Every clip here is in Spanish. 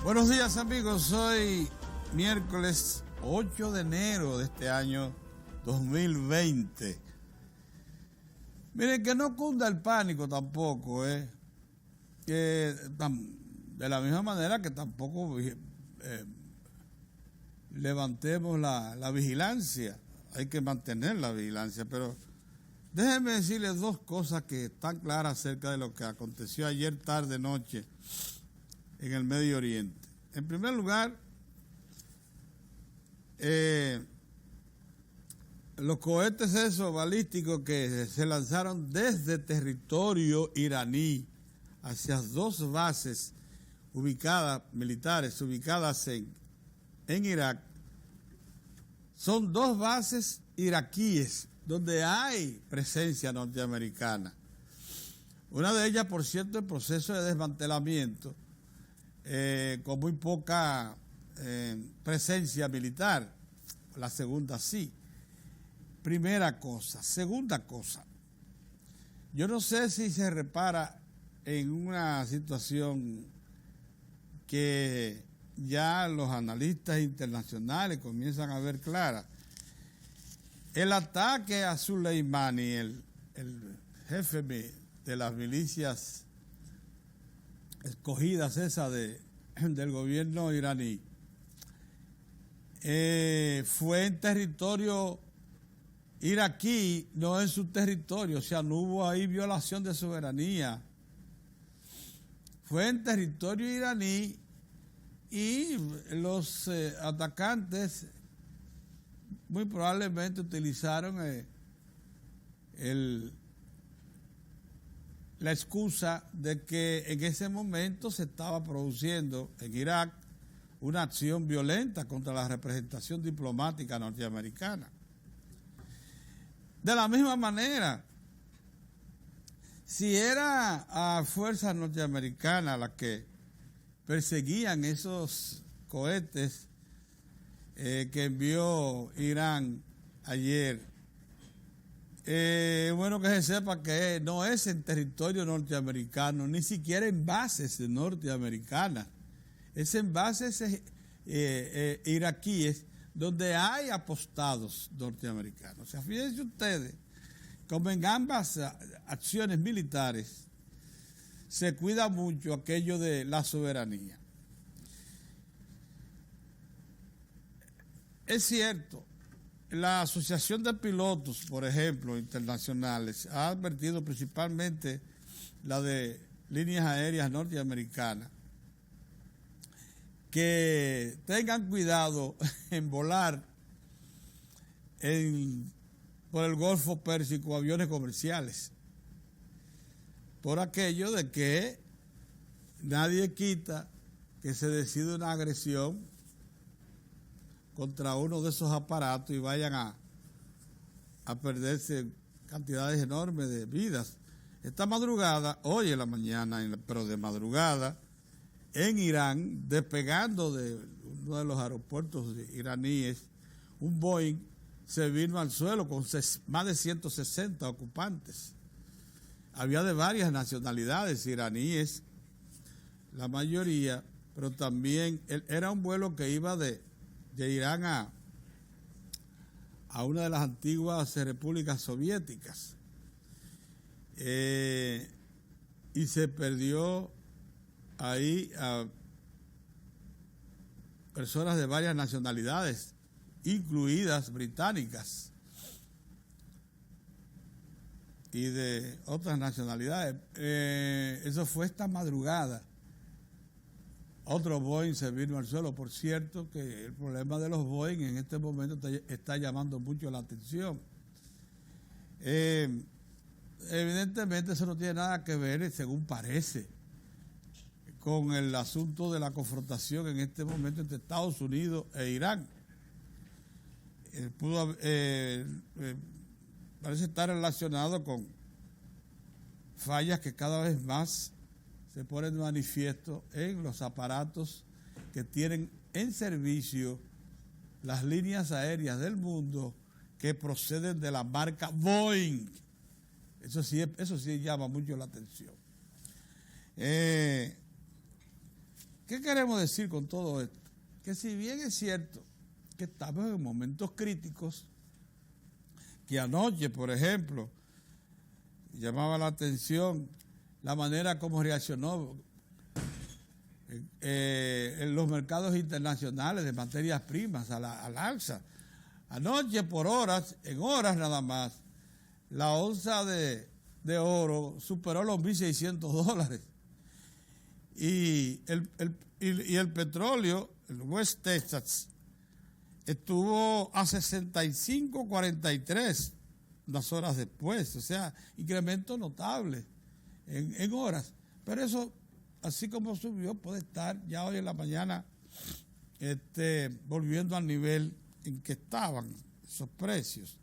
Buenos días amigos, hoy miércoles 8 de enero de este año 2020. Miren que no cunda el pánico tampoco, que de la misma manera que tampoco levantemos la vigilancia, hay que mantener la vigilancia, pero déjenme decirles dos cosas que están claras acerca de lo que aconteció ayer tarde noche en el Medio Oriente. En primer lugar, los cohetes esos balísticos que se lanzaron desde territorio iraní hacia dos bases militares ubicadas en Irak, son dos bases iraquíes donde hay presencia norteamericana. Una de ellas, por cierto, en proceso de desmantelamiento, con muy poca presencia militar. La segunda sí. Primera cosa. Segunda cosa, yo no sé si se repara en una situación que ya los analistas internacionales comienzan a ver clara. El ataque a Soleimani, el jefe de las milicias escogidas del gobierno iraní, fue en territorio iraquí, no en su territorio, o sea, no hubo ahí violación de soberanía. Fue en territorio iraní y los atacantes muy probablemente utilizaron la excusa de que en ese momento se estaba produciendo en Irak una acción violenta contra la representación diplomática norteamericana. De la misma manera, si era a fuerzas norteamericanas las que perseguían esos cohetes que envió Irán ayer, bueno que se sepa que no es en territorio norteamericano, ni siquiera en bases norteamericanas, es en bases iraquíes donde hay apostados norteamericanos. O sea, fíjense ustedes, como en ambas acciones militares se cuida mucho aquello de la soberanía. Es cierto, la Asociación de Pilotos, por ejemplo, internacionales, ha advertido, principalmente la de líneas aéreas norteamericanas, que tengan cuidado en volar por el Golfo Pérsico aviones comerciales, por aquello de que nadie quita que se decida una agresión contra uno de esos aparatos y vayan a perderse cantidades enormes de vidas. Esta madrugada, hoy en la mañana, pero de madrugada, en Irán, despegando de uno de los aeropuertos iraníes, un Boeing se vino al suelo con más de 160 ocupantes. Había de varias nacionalidades iraníes, la mayoría, pero también era un vuelo que iba de Irán a una de las antiguas repúblicas soviéticas, y se perdió ahí a personas de varias nacionalidades, incluidas británicas y de otras nacionalidades. Eso fue esta madrugada. Otro Boeing se vino al suelo. Por cierto, que el problema de los Boeing en este momento está llamando mucho la atención. Evidentemente eso no tiene nada que ver, según parece, con el asunto de la confrontación en este momento entre Estados Unidos e Irán. Parece estar relacionado con fallas que cada vez más se ponen de manifiesto en los aparatos que tienen en servicio las líneas aéreas del mundo que proceden de la marca Boeing. Eso sí llama mucho la atención. ¿Qué queremos decir con todo esto? Que si bien es cierto que estamos en momentos críticos, que anoche, por ejemplo, llamaba la atención la manera como reaccionó en los mercados internacionales de materias primas al alza. Anoche, por horas, en horas nada más, la onza de oro superó los $1,600. Y el petróleo, el West Texas, estuvo a 65.43 unas horas después, o sea, incremento notable en horas. Pero eso, así como subió, puede estar ya hoy en la mañana volviendo al nivel en que estaban esos precios.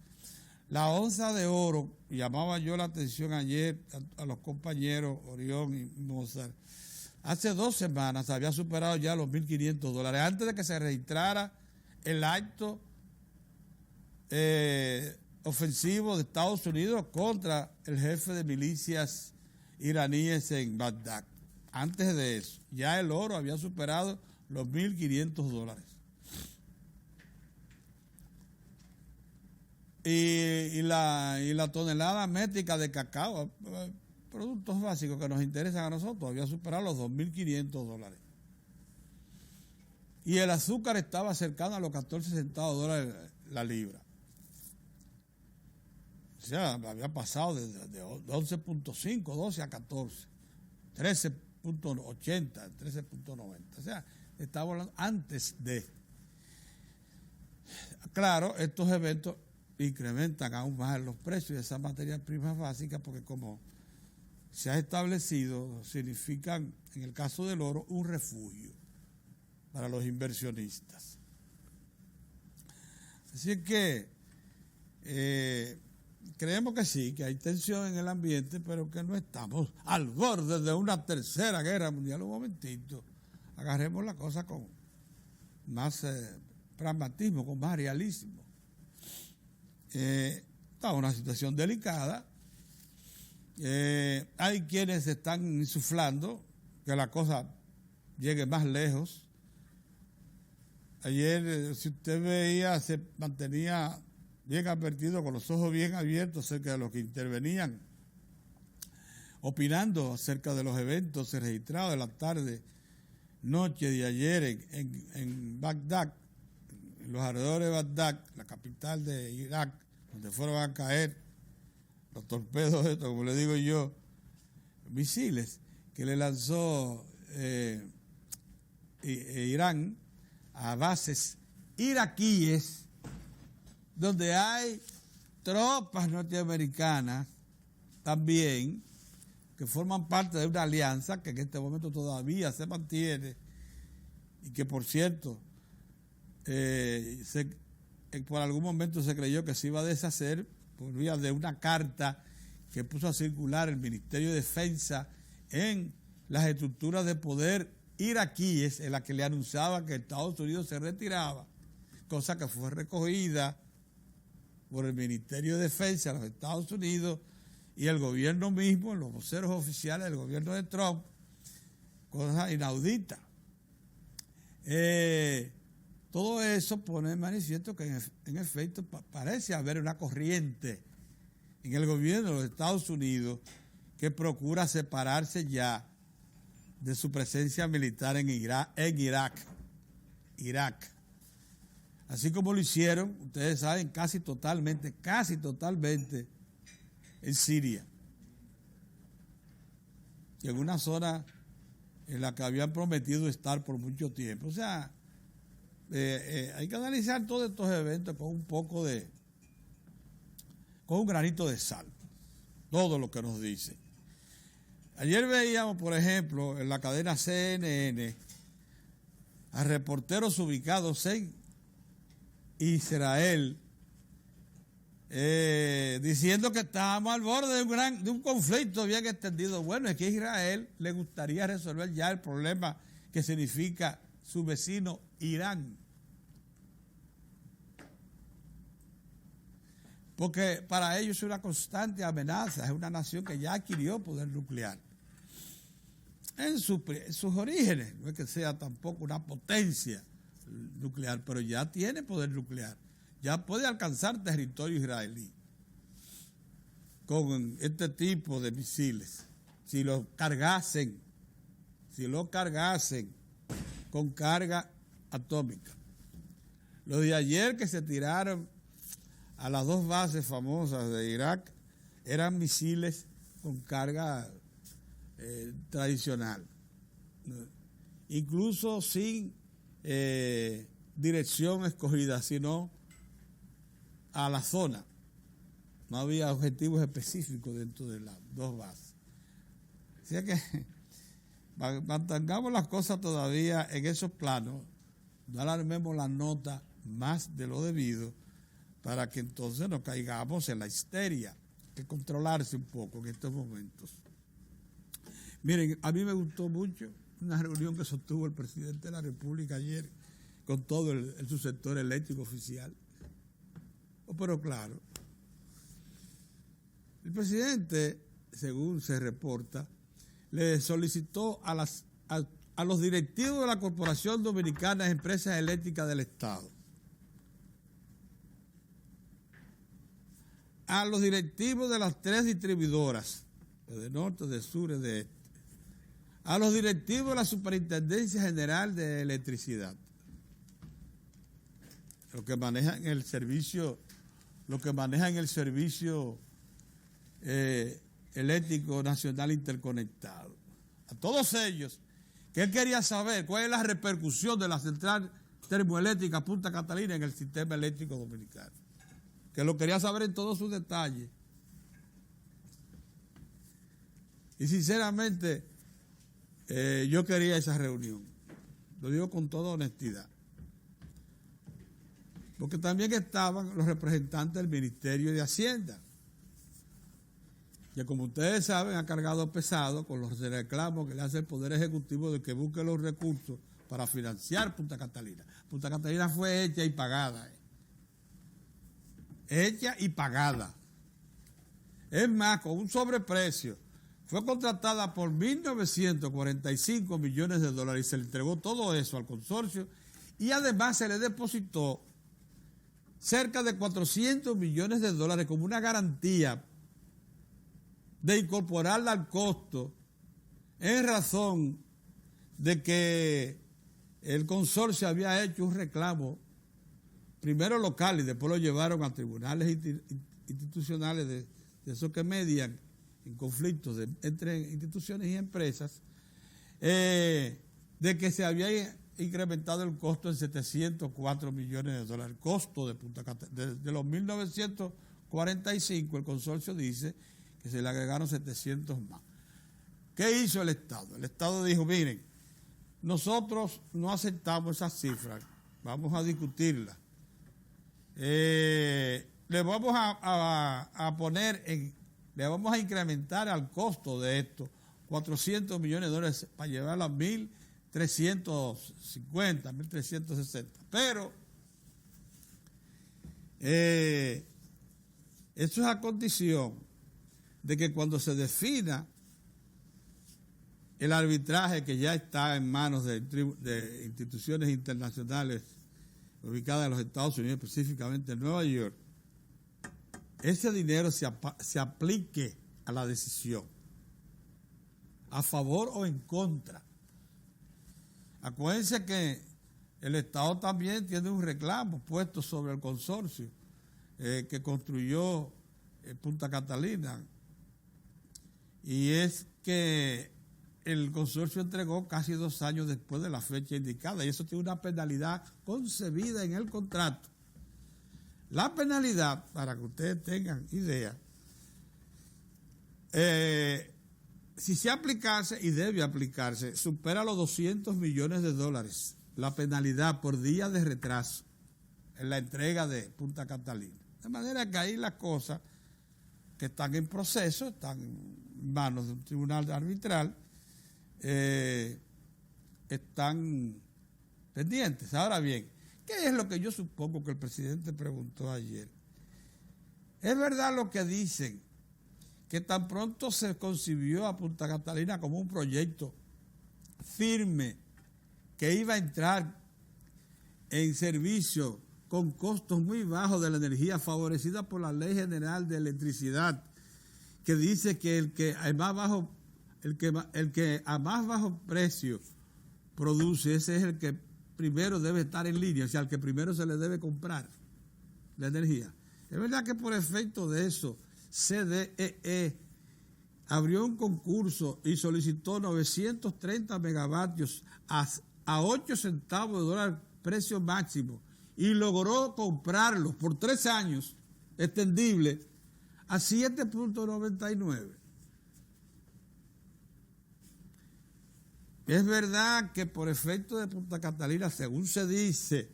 La onza de oro, llamaba yo la atención ayer a los compañeros Orión y Mozart, hace 2 semanas había superado ya los $1,500, antes de que se registrara el acto ofensivo de Estados Unidos contra el jefe de milicias iraníes en Bagdad. Antes de eso, ya el oro había superado los $1,500. Y la tonelada métrica de cacao, productos básicos que nos interesan a nosotros, había superado los $2,500. Y el azúcar estaba cercano a los 14 centavos de dólar la libra. O sea, había pasado de 11.5, 12 a 14, 13.80, 13.90. O sea, estaba hablando antes de. Claro, estos eventos incrementan aún más los precios de esas materias primas básicas porque como se ha establecido, significan, en el caso del oro, un refugio para los inversionistas. Así es que creemos que sí, que hay tensión en el ambiente, pero que no estamos al borde de una tercera guerra mundial. Un momentito, agarremos la cosa con más pragmatismo, con más realismo. Está una situación delicada. Hay quienes están insuflando que la cosa llegue más lejos. Ayer, si usted veía, se mantenía bien advertido, con los ojos bien abiertos acerca de los que intervenían, opinando acerca de los eventos registrados de la tarde, noche de ayer en Bagdad, en los alrededores de Bagdad, la capital de Irak, donde fueron a caer los torpedos estos, como le digo yo, misiles que le lanzó Irán a bases iraquíes donde hay tropas norteamericanas también que forman parte de una alianza que en este momento todavía se mantiene y que, por cierto, por algún momento se creyó que se iba a deshacer por vía de una carta que puso a circular el Ministerio de Defensa en las estructuras de poder iraquíes, en la que le anunciaba que Estados Unidos se retiraba, cosa que fue recogida por el Ministerio de Defensa de los Estados Unidos y el gobierno mismo, los voceros oficiales del gobierno de Trump, cosa inaudita. Todo eso pone en manifiesto que en efecto parece haber una corriente en el gobierno de los Estados Unidos que procura separarse ya de su presencia militar en Irak. Así como lo hicieron, ustedes saben, casi totalmente en Siria. Y en una zona en la que habían prometido estar por mucho tiempo. O sea, hay que analizar todos estos eventos con un granito de sal, todo lo que nos dicen. Ayer veíamos, por ejemplo, en la cadena CNN a reporteros ubicados en Israel diciendo que estábamos al borde de un conflicto bien extendido. Bueno, es que a Israel le gustaría resolver ya el problema que significa su vecino Irán. Porque para ellos es una constante amenaza, es una nación que ya adquirió poder nuclear. en sus orígenes. No es que sea tampoco una potencia nuclear, pero ya tiene poder nuclear. Ya puede alcanzar territorio israelí con este tipo de misiles. Si lo cargasen con carga atómica. Lo de ayer que se tiraron a las dos bases famosas de Irak eran misiles con carga tradicional, incluso sin dirección escogida, sino a la zona. No había objetivos específicos dentro de las dos bases. Así que mantengamos las cosas todavía en esos planos, no alarmemos la nota más de lo debido para que entonces no caigamos en la histeria. Hay que controlarse un poco en estos momentos. Miren, a mí me gustó mucho una reunión que sostuvo el presidente de la República ayer con todo el subsector eléctrico oficial. Pero claro, el presidente, según se reporta, le solicitó a los directivos de la Corporación Dominicana de Empresas Eléctricas del Estado, a los directivos de las 3 distribuidoras, de norte, de sur y de este, a los directivos de la Superintendencia General de Electricidad, los que manejan el servicio, eléctrico nacional interconectado, a todos ellos, que él quería saber cuál es la repercusión de la central termoeléctrica Punta Catalina en el sistema eléctrico dominicano, que lo quería saber en todos sus detalles. Y sinceramente, yo quería esa reunión, lo digo con toda honestidad, porque también estaban los representantes del Ministerio de Hacienda, que como ustedes saben ha cargado pesado con los reclamos que le hace el Poder Ejecutivo de que busque los recursos para financiar Punta Catalina. Punta Catalina fue hecha y pagada. Hecha y pagada. Es más, con un sobreprecio. Fue contratada por 1.945 millones de dólares y se le entregó todo eso al consorcio y además se le depositó cerca de 400 millones de dólares como una garantía de incorporarla al costo en razón de que el consorcio había hecho un reclamo primero local y después lo llevaron a tribunales institucionales de esos que median en conflictos entre instituciones y empresas, de que se había incrementado el costo en 704 millones de dólares. El costo de Punta Catalina, de los 1.945, el consorcio dice que se le agregaron 700 más. ¿Qué hizo el Estado? El Estado dijo, miren, nosotros no aceptamos esas cifras, vamos a discutirlas. Le vamos a poner, le vamos a incrementar al costo de esto 400 millones de dólares para llevarlo a 1.350, 1.360. Pero eso es a condición de que cuando se defina el arbitraje que ya está en manos de instituciones internacionales ubicadas en los Estados Unidos, específicamente en Nueva York, ese dinero se aplique a la decisión, a favor o en contra. Acuérdense que el Estado también tiene un reclamo puesto sobre el consorcio que construyó Punta Catalina, y es que el consorcio entregó casi 2 años después de la fecha indicada, y eso tiene una penalidad concebida en el contrato. La penalidad, para que ustedes tengan idea, si se aplicase, y debe aplicarse, supera los 200 millones de dólares la penalidad por día de retraso en la entrega de Punta Catalina. De manera que ahí las cosas que están en proceso, están en manos de un tribunal arbitral, están pendientes. Ahora bien, ¿qué es lo que yo supongo que el presidente preguntó ayer? ¿Es verdad lo que dicen, que tan pronto se concibió a Punta Catalina como un proyecto firme que iba a entrar en servicio con costos muy bajos de la energía, favorecida por la Ley General de Electricidad, que dice que el que a más bajo precio produce, ese es el que primero debe estar en línea, o sea, al que primero se le debe comprar la energía. Es verdad que por efecto de eso, CDEE abrió un concurso y solicitó 930 megavatios a 8 centavos de dólar precio máximo y logró comprarlos por 3 años, extendible, a 7.99. Es verdad que por efecto de Punta Catalina, según se dice,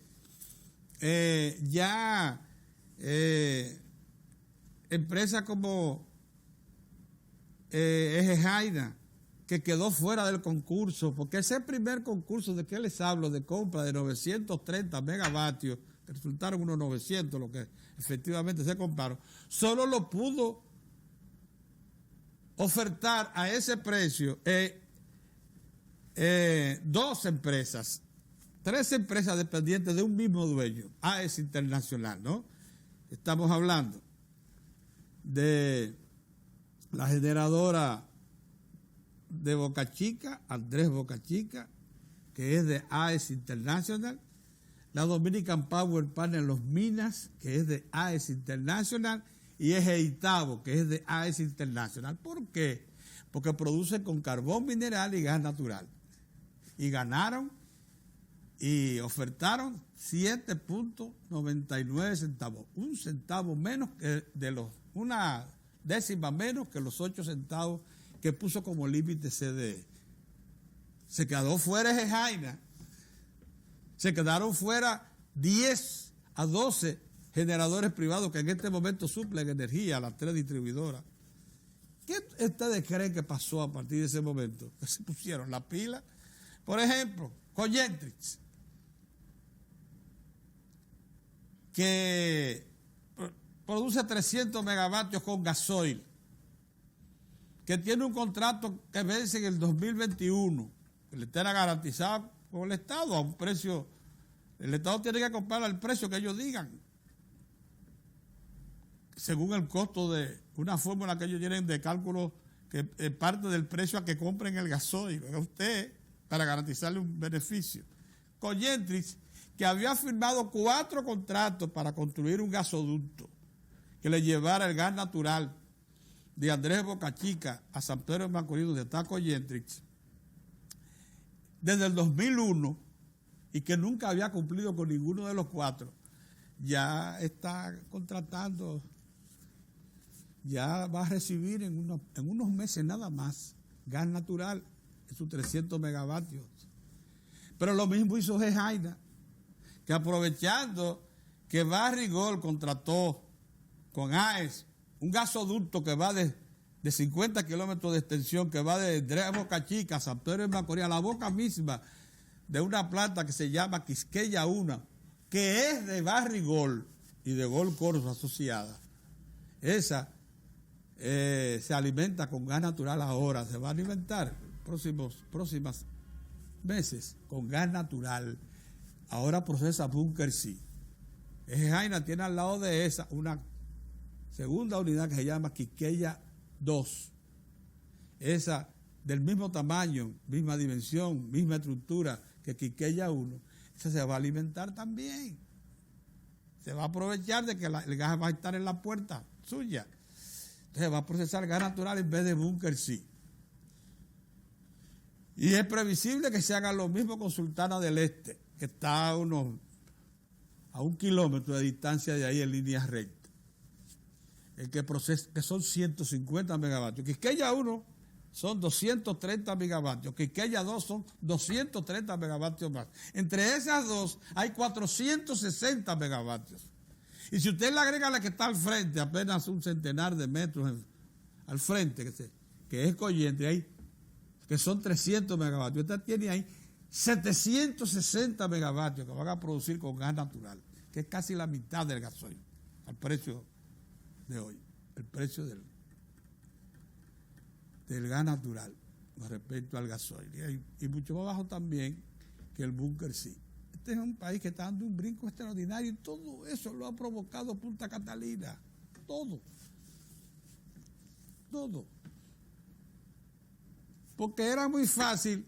empresas como Eje Jaina, que quedó fuera del concurso, porque ese primer concurso de que les hablo, de compra de 930 megavatios, que resultaron unos 900, lo que efectivamente se compraron, solo lo pudo ofertar a ese precio 2 empresas, 3 empresas dependientes de un mismo dueño, AES Internacional, ¿no? Estamos hablando de la generadora de Boca Chica, Andrés Boca Chica, que es de AES International, la Dominican Power Panel Los Minas, que es de AES International, y Eje Itabo, que es de AES International. ¿Por qué? Porque produce con carbón mineral y gas natural. Y ganaron y ofertaron 7.99 centavos, 1 centavo menos que una décima menos que los 8 centavos que puso como límite CDE. Se quedó fuera Eje Jaina, se quedaron fuera 10 a 12 generadores privados que en este momento suplen energía a las 3 distribuidoras. ¿Qué ustedes creen que pasó a partir de ese momento? Que se pusieron la pila. Por ejemplo, Cogentrix, que produce 300 megavatios con gasoil, que tiene un contrato que vence en el 2021, que le estará garantizado por el Estado a un precio. El Estado tiene que comprar al precio que ellos digan, según el costo de una fórmula que ellos tienen de cálculo que es parte del precio a que compren el gasoil a usted para garantizarle un beneficio. Cogentrix, que había firmado 4 contratos para construir un gasoducto que le llevara el gas natural de Andrés Boca Chica a San Pedro de Macorís, donde está Cogentrix, desde el 2001, y que nunca había cumplido con ninguno de los 4, ya está contratando, ya va a recibir en unos meses nada más gas natural en sus 300 megavatios. Pero lo mismo hizo Eje Jaina, que aprovechando que Barrigol contrató con AES un gasoducto que va de 50 kilómetros de extensión, que va de Boca Chica a San Pedro de Macorís, a la boca misma de una planta que se llama Quisqueya 1, que es de Barrigol y de Gold Corso asociada. Esa se alimenta con gas natural ahora, se va a alimentar próximas meses con gas natural. Ahora procesa Bunker C. Eje Jaina tiene al lado de esa una segunda unidad que se llama Quisqueya 2. Esa del mismo tamaño, misma dimensión, misma estructura que Quisqueya 1. Esa se va a alimentar también. Se va a aprovechar de que el gas va a estar en la puerta suya. Entonces va a procesar gas natural en vez de Bunker C. Y es previsible que se haga lo mismo con Sultana del Este, que está a 1 kilómetro de distancia de ahí en línea recta. El que procesa, que son 150 megavatios. Quisqueya 1 son 230 megavatios. Quisqueya 2 son 230 megavatios más. Entre esas dos hay 460 megavatios. Y si usted le agrega la que está al frente, apenas un centenar de metros al frente, que es Cogentrix, ahí, que son 300 megavatios. Usted tiene ahí 760 megavatios que van a producir con gas natural, que es casi la mitad del gasoil, al precio de hoy, el precio del gas natural. con respecto al gasoil, y mucho más bajo también que el búnker sí. Este es un país que está dando un brinco extraordinario y todo eso lo ha provocado Punta Catalina. Todo. Porque era muy fácil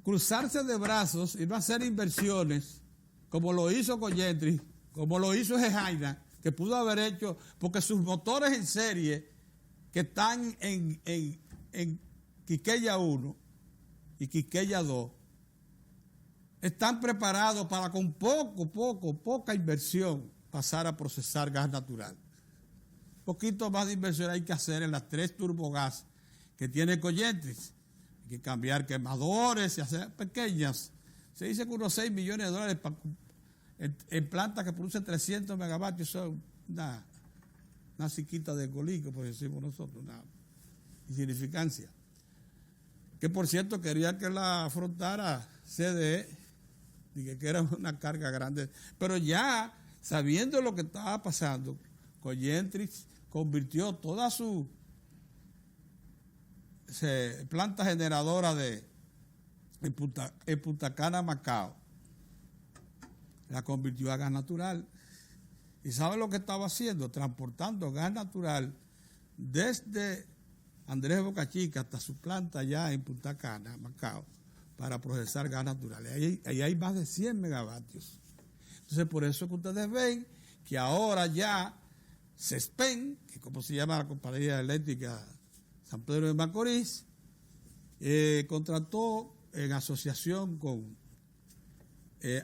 cruzarse de brazos y no hacer inversiones, como lo hizo Coyentri, como lo hizo Gejaina, que pudo haber hecho, porque sus motores en serie, que están en Quisqueya 1 y Quisqueya 2, están preparados para con poca inversión pasar a procesar gas natural. Poquito más de inversión hay que hacer en las 3 turbogas que tiene Coyentri. Hay que cambiar quemadores y hacer pequeñas. Se dice que unos $6 millones en plantas que producen 300 megavatios son una ciquita de colico, por decimos nosotros, una insignificancia. Que por cierto quería que la afrontara CDE, y que era una carga grande. Pero ya, sabiendo lo que estaba pasando, Coyentri convirtió toda su planta generadora en Punta Cana, Macao, la convirtió a gas natural. ¿Y sabe lo que estaba haciendo? Transportando gas natural desde Andrés Boca Chica hasta su planta allá en Punta Cana, Macao, para procesar gas natural. Ahí hay más de 100 megavatios. Entonces, por eso que ustedes ven que ahora ya CESPEN, que como se llama la compañía eléctrica San Pedro de Macorís, contrató en asociación con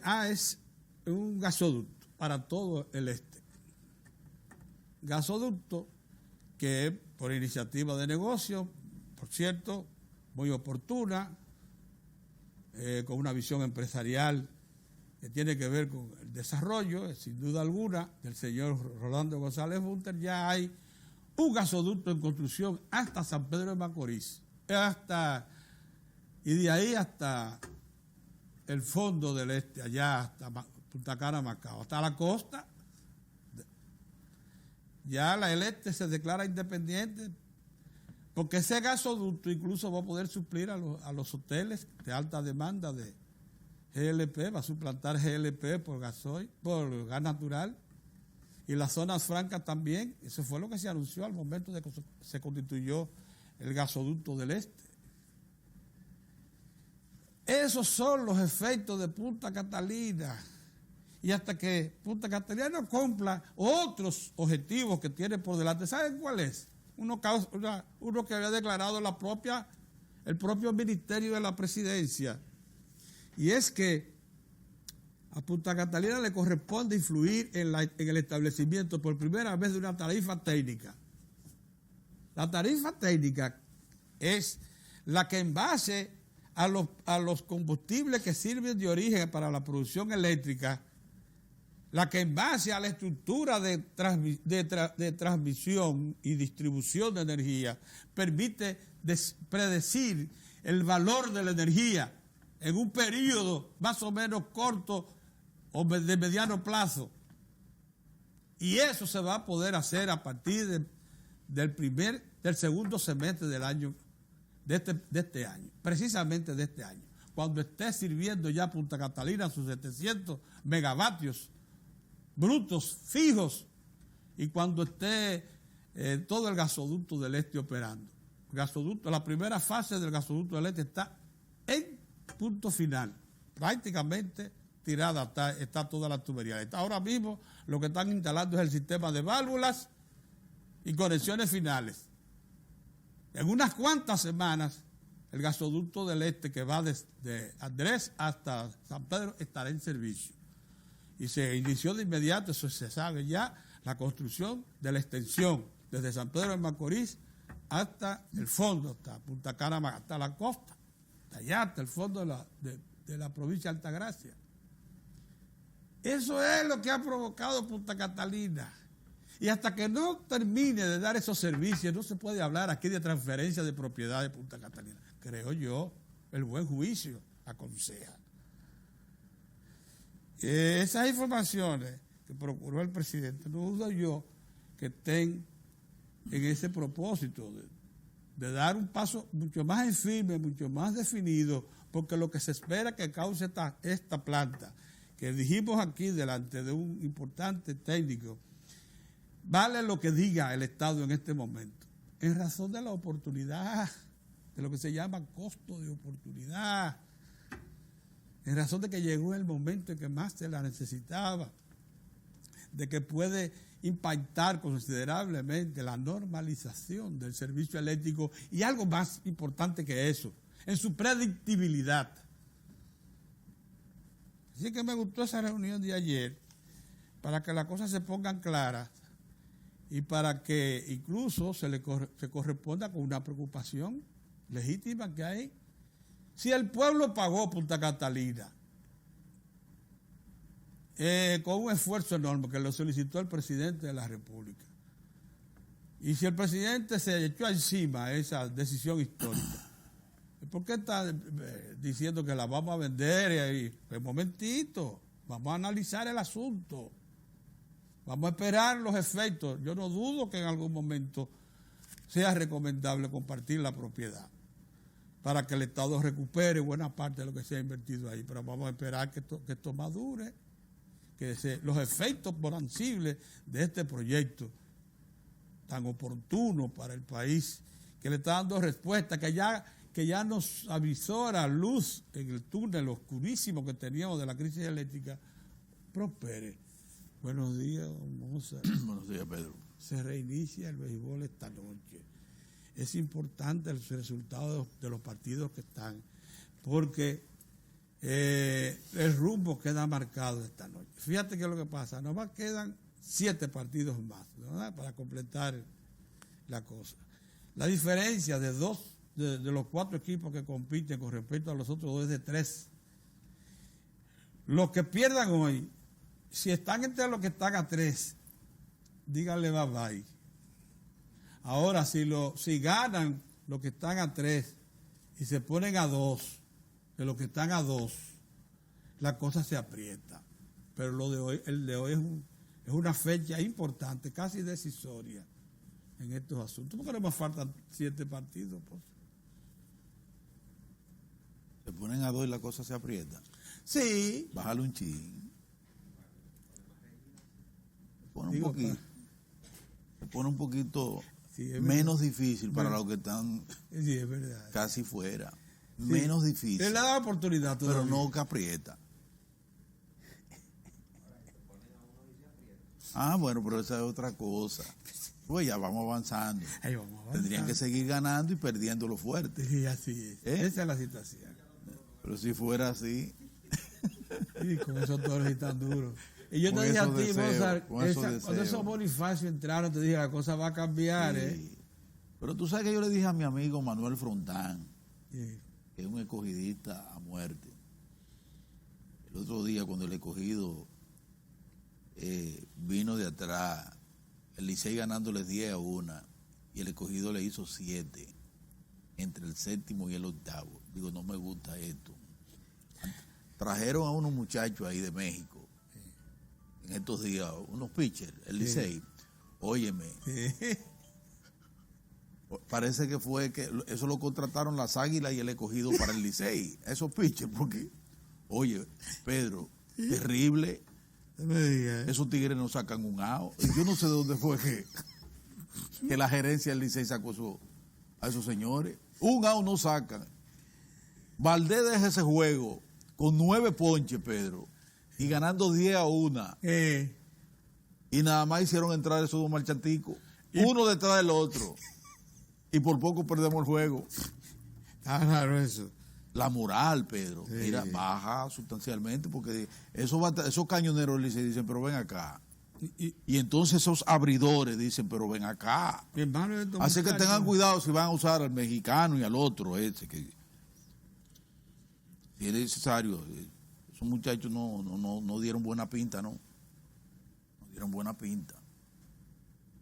AES un gasoducto para todo el este. Gasoducto que por iniciativa de negocio, por cierto, muy oportuna, con una visión empresarial que tiene que ver con el desarrollo, sin duda alguna, del señor Rolando González Bunter. Ya hay un gasoducto en construcción hasta San Pedro de Macorís, y de ahí hasta el fondo del este, allá hasta Punta Cana, Macao, hasta la costa. Ya la Este se declara independiente, porque ese gasoducto incluso va a poder suplir a los hoteles de alta demanda de GLP, va a suplantar GLP por gasoil, por gas natural, y las zonas francas también. Eso fue lo que se anunció al momento de que se constituyó el gasoducto del Este. Esos son los efectos de Punta Catalina. Y hasta que Punta Catalina no cumpla otros objetivos que tiene por delante, ¿saben cuál es? Uno que había declarado el propio Ministerio de la Presidencia. Y es que a Punta Catalina le corresponde influir en el establecimiento por primera vez de una tarifa técnica. La tarifa técnica es la que en base a los combustibles que sirven de origen para la producción eléctrica, la que en base a la estructura de transmisión y distribución de energía permite predecir el valor de la energía en un periodo más o menos corto o de mediano plazo. Y eso se va a poder hacer a partir del segundo semestre del año, de este año, precisamente de este año, cuando esté sirviendo ya Punta Catalina sus 700 megavatios brutos fijos, y cuando esté todo el gasoducto del Este operando. La primera fase del gasoducto del Este está en punto final, prácticamente tirada está toda la tubería. Ahora mismo lo que están instalando es el sistema de válvulas y conexiones finales. En unas cuantas semanas el gasoducto del Este, que va desde Andrés hasta San Pedro, estará en servicio. Y se inició de inmediato, eso se sabe ya, la construcción de la extensión desde San Pedro de Macorís hasta el fondo, hasta Punta Cana, hasta la costa, hasta allá, hasta el fondo de la provincia de Altagracia. Eso es lo que ha provocado Punta Catalina. Y hasta que no termine de dar esos servicios, no se puede hablar aquí de transferencia de propiedad de Punta Catalina. Creo yo, el buen juicio aconseja. Esas informaciones que procuró el presidente, no dudo yo que estén en ese propósito de dar un paso mucho más en firme, mucho más definido, porque lo que se espera que cause esta planta, que dijimos aquí delante de un importante técnico, vale lo que diga el Estado en este momento, en razón de la oportunidad, de lo que se llama costo de oportunidad, en razón de que llegó el momento en que más se la necesitaba, de que puede impactar considerablemente la normalización del servicio eléctrico y algo más importante que eso, en su predictibilidad. Así que me gustó esa reunión de ayer para que las cosas se pongan claras y para que incluso se corresponda con una preocupación legítima que hay. Si el pueblo pagó Punta Catalina con un esfuerzo enorme que lo solicitó el presidente de la República, y si el presidente se echó encima esa decisión histórica, ¿por qué está diciendo que la vamos a vender? Un momentito, vamos a analizar el asunto, vamos a esperar los efectos. Yo no dudo que en algún momento sea recomendable compartir la propiedad para que el Estado recupere buena parte de lo que se ha invertido ahí, pero vamos a esperar que esto madure, que los efectos sensibles de este proyecto tan oportuno para el país, que le está dando respuesta, que ya nos avisó la luz en el túnel oscurísimo que teníamos de la crisis eléctrica, prospere. Buenos días, Mozart. Buenos días, Pedro. Se reinicia el béisbol esta noche. Es importante el resultado de los partidos que están, porque el rumbo queda marcado esta noche. Fíjate qué es lo que pasa, nomás quedan 7 partidos más, ¿verdad?, para completar la cosa. La diferencia de los 4 equipos que compiten con respecto a los otros 2 es de 3. Los que pierdan hoy, si están entre los que están a 3, díganle bye bye. Ahora, si ganan los que están a 3 y se ponen a 2, de los que están a 2, la cosa se aprieta. Pero el de hoy es una fecha importante, casi decisoria en estos asuntos, porque no más faltan 7 partidos. Pues. Se ponen a 2 y la cosa se aprieta. Sí. Bájale un chin. Se pone un poquito sí, menos difícil para los que están sí, es verdad, casi fuera. Sí. Menos difícil. Él le da oportunidad todavía. Pero no que aprieta. Bueno, pero esa es otra cosa. Pues ya vamos avanzando. Tendrían que seguir ganando y perdiendo lo fuerte. Sí, así es. Esa es la situación. Pero si fuera así. Sí, con esos toros y tan duros. Y yo te dije a ti, Mozart, cuando esos Bonifacio entraron, te dije, la cosa va a cambiar. Sí. Pero tú sabes que yo le dije a mi amigo Manuel Frontán, sí, que es un escogidista a muerte. El otro día, cuando el escogido vino de atrás, el Licey ganándole 10-1, y el escogido le hizo 7 entre el 7º y el 8º. Digo, no me gusta esto. Trajeron a unos muchachos ahí de México, en estos días, unos pitchers, el Licey. Sí. Óyeme, sí, parece que fue que eso lo contrataron las Águilas y el escogido para el Licey, esos pitchers, porque, oye, Pedro, sí, terrible. Esos tigres no sacan un out. Yo no sé de dónde fue que la gerencia del Licey sacó a esos señores. Un out no sacan. Valdés deja ese juego con 9 ponches, Pedro, y ganando 10-1. Y nada más hicieron entrar esos 2 marchanticos, uno detrás del otro. Y por poco perdemos el juego. Está raro eso. La moral, Pedro, sí, mira, baja sustancialmente, porque esos cañoneros le dicen, pero ven acá. Y entonces esos abridores dicen, pero ven acá. Así que tengan cuidado si van a usar al mexicano y al otro, ese que si es necesario. Esos muchachos no dieron buena pinta, no dieron buena pinta.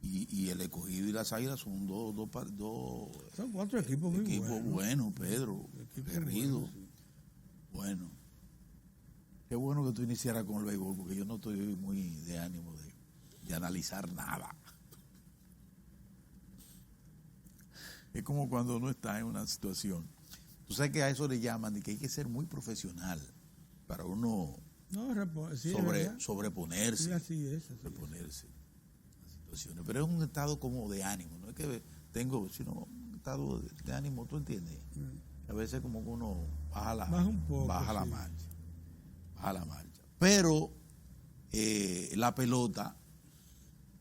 Y el escogido y las Águilas son son 4 equipos muy buenos, Pedro, querido. Bueno, qué bueno que tú iniciaras con el béisbol, porque yo no estoy muy de ánimo de analizar nada. Es como cuando uno está en una situación. Tú sabes que a eso le llaman y que hay que ser muy profesional para uno sobreponerse. Sí, así es. Sobreponerse a situaciones. Pero es un estado como de ánimo, no es que tengo, sino un estado de ánimo, ¿tú entiendes? A veces como que uno baja la marcha. Baja la marcha. Pero la pelota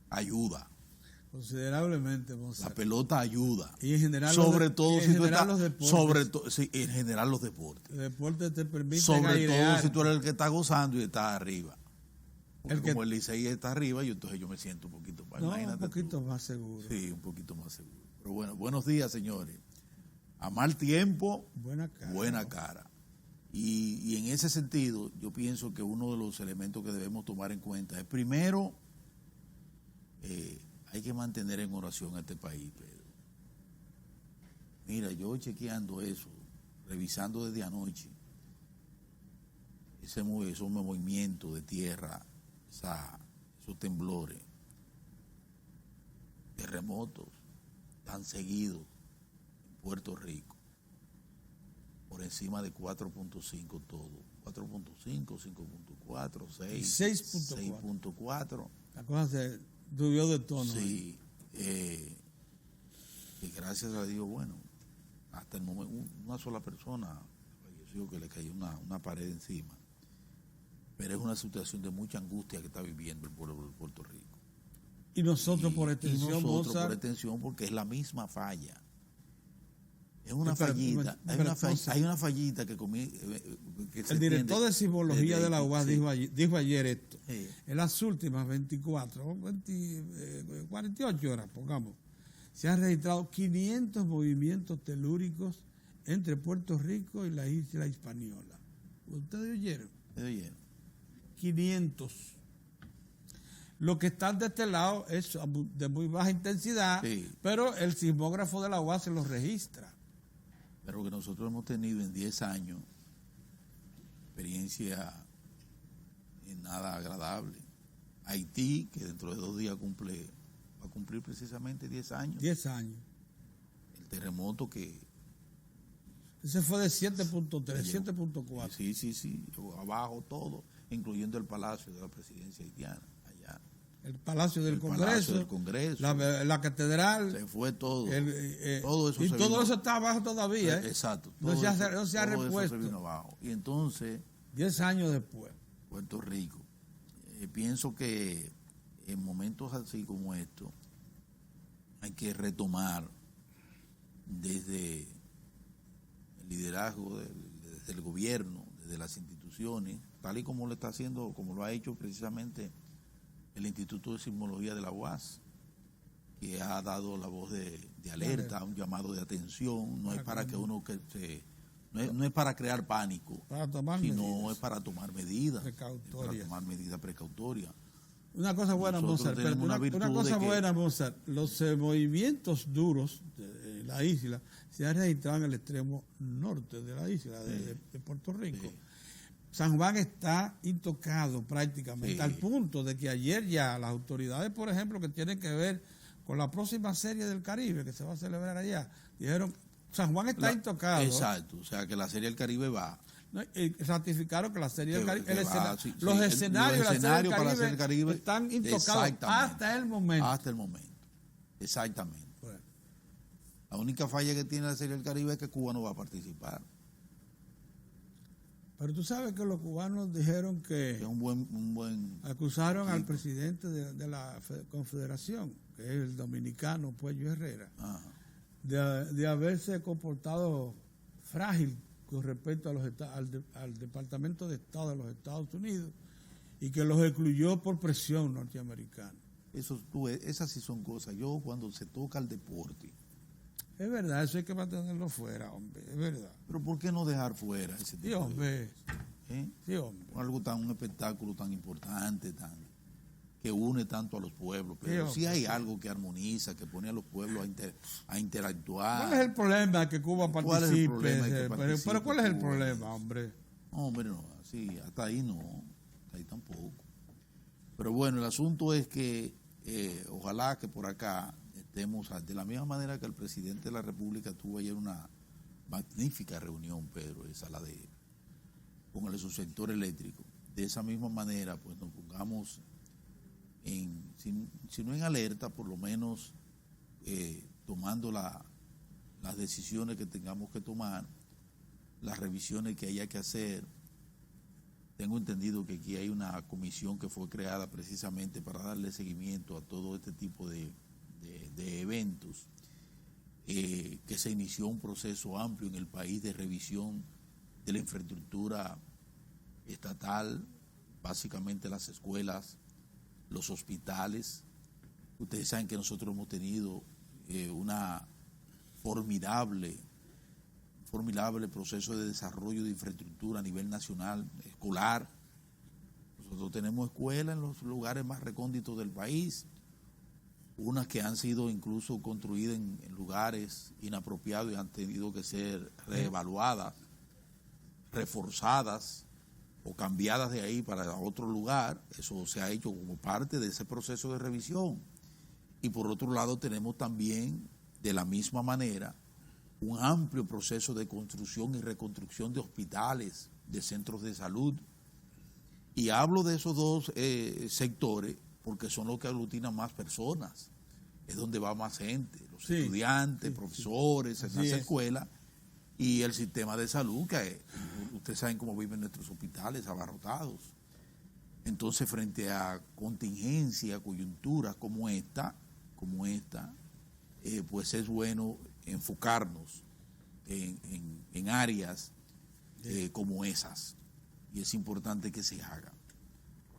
ayuda. Considerablemente, Monserrat. La pelota ayuda. Y en general sobre todo si tú estás, los deportes. sobre todo, sí, en general los deportes. Los deportes te permiten sobre airear. todo si tú eres el que está gozando y estás arriba. Porque el como el Licey está arriba, entonces yo me siento un poquito más. Un poquito más seguro. Sí, un poquito más seguro. Pero bueno, buenos días, señores. A mal tiempo, buena cara. Y en ese sentido, yo pienso que uno de los elementos que debemos tomar en cuenta es, primero, hay que mantener en oración a este país, Pedro. Mira, yo chequeando eso, revisando desde anoche, esos movimientos de tierra, esos temblores, terremotos tan seguidos en Puerto Rico, por encima de 4.5 todo, 4.5, 5.4, 6, 6.4. La cosa se subió de tono. Sí, y gracias a Dios, bueno, hasta el momento una sola persona falleció, que le cayó una pared encima. Pero es una situación de mucha angustia que está viviendo el pueblo de Puerto Rico. Y nosotros por extensión, y nosotros Mozart, por extensión, porque es la misma falla. Es una fallita. Hay una fallita que el director de sismología de la UAS dijo ayer esto. Sí. En las últimas 48 horas, pongamos, se han registrado 500 movimientos telúricos entre Puerto Rico y la isla Hispaniola. ¿Ustedes oyeron? 500. Los que están de este lado es de muy baja intensidad, sí, pero el sismógrafo de la UAS se los registra. Pero que nosotros hemos tenido en 10 años experiencia nada agradable. Haití, que dentro de 2 días va a cumplir precisamente 10 años. 10 años. El terremoto que... Ese fue de 7.3, 7.4. Sí, abajo todo, incluyendo el Palacio de la Presidencia haitiana, allá. El Palacio del Congreso. Palacio del Congreso. La Catedral. Se fue todo. Todo eso. Y todo eso está abajo todavía. Exacto. No se ha repuesto. Eso se vino abajo. Y entonces... 10 años después. Puerto Rico. Pienso que en momentos así como estos hay que retomar desde el liderazgo desde el gobierno, desde las instituciones, tal y como lo está haciendo, como lo ha hecho precisamente el Instituto de Sismología de la UAS, que ha dado la voz de alerta, un llamado de atención. No es para que uno no es para crear pánico, sino es para tomar medidas precautorias. Una cosa buena, Mozart, los movimientos duros de la isla se han registrado en el extremo norte de la isla de Puerto Rico. Sí. San Juan está intocado prácticamente, al punto de que ayer ya las autoridades, por ejemplo, que tienen que ver con la próxima Serie del Caribe que se va a celebrar allá, dijeron, San Juan está intocado. Exacto, o sea que la Serie del Caribe va. Ratificaron que la Serie del Caribe, los escenarios para la Serie del Caribe están intocados hasta el momento. Hasta el momento, exactamente. Bueno. La única falla que tiene la Serie del Caribe es que Cuba no va a participar. Pero tú sabes que los cubanos dijeron que es un buen acusaron al presidente de la Confederación, que es el dominicano Puello Herrera, de haberse comportado frágil con respecto a al Departamento de Estado de los Estados Unidos y que los excluyó por presión norteamericana. Esas sí son cosas. Yo cuando se toca el deporte... Es verdad, eso hay que mantenerlo fuera, hombre, es verdad. Pero ¿por qué no dejar fuera ese tipo sí, hombre. Sí, hombre. Un espectáculo tan importante, que une tanto a los pueblos, pero sí hay algo que armoniza, que pone a los pueblos a interactuar. ¿Cuál es el problema que Cuba participe? Pero ¿cuál es el problema, hombre? No, hombre, no, sí, hasta ahí tampoco. Pero bueno, el asunto es que ojalá que por acá estemos, de la misma manera que el presidente de la República tuvo ayer una magnífica reunión, Pedro, esa la de con el subsector eléctrico. De esa misma manera, pues nos pongamos si no en alerta, por lo menos tomando las decisiones que tengamos que tomar, las revisiones que haya que hacer. Tengo entendido que aquí hay una comisión que fue creada precisamente para darle seguimiento a todo este tipo de eventos, que se inició un proceso amplio en el país de revisión de la infraestructura estatal, básicamente las escuelas, los hospitales. Ustedes saben que nosotros hemos tenido una formidable proceso de desarrollo de infraestructura a nivel nacional, escolar. Nosotros tenemos escuelas en los lugares más recónditos del país, unas que han sido incluso construidas en lugares inapropiados y han tenido que ser reevaluadas, reforzadas o cambiadas de ahí para otro lugar. Eso se ha hecho como parte de ese proceso de revisión. Y por otro lado tenemos también, de la misma manera, un amplio proceso de construcción y reconstrucción de hospitales, de centros de salud. Y hablo de esos dos sectores porque son los que aglutinan más personas. Es donde va más gente, los estudiantes, profesores, en las escuelas, y el sistema de salud, que ustedes saben cómo viven nuestros hospitales abarrotados. Entonces, frente a contingencias, coyunturas como esta, pues es bueno enfocarnos en áreas como esas, y es importante que se haga.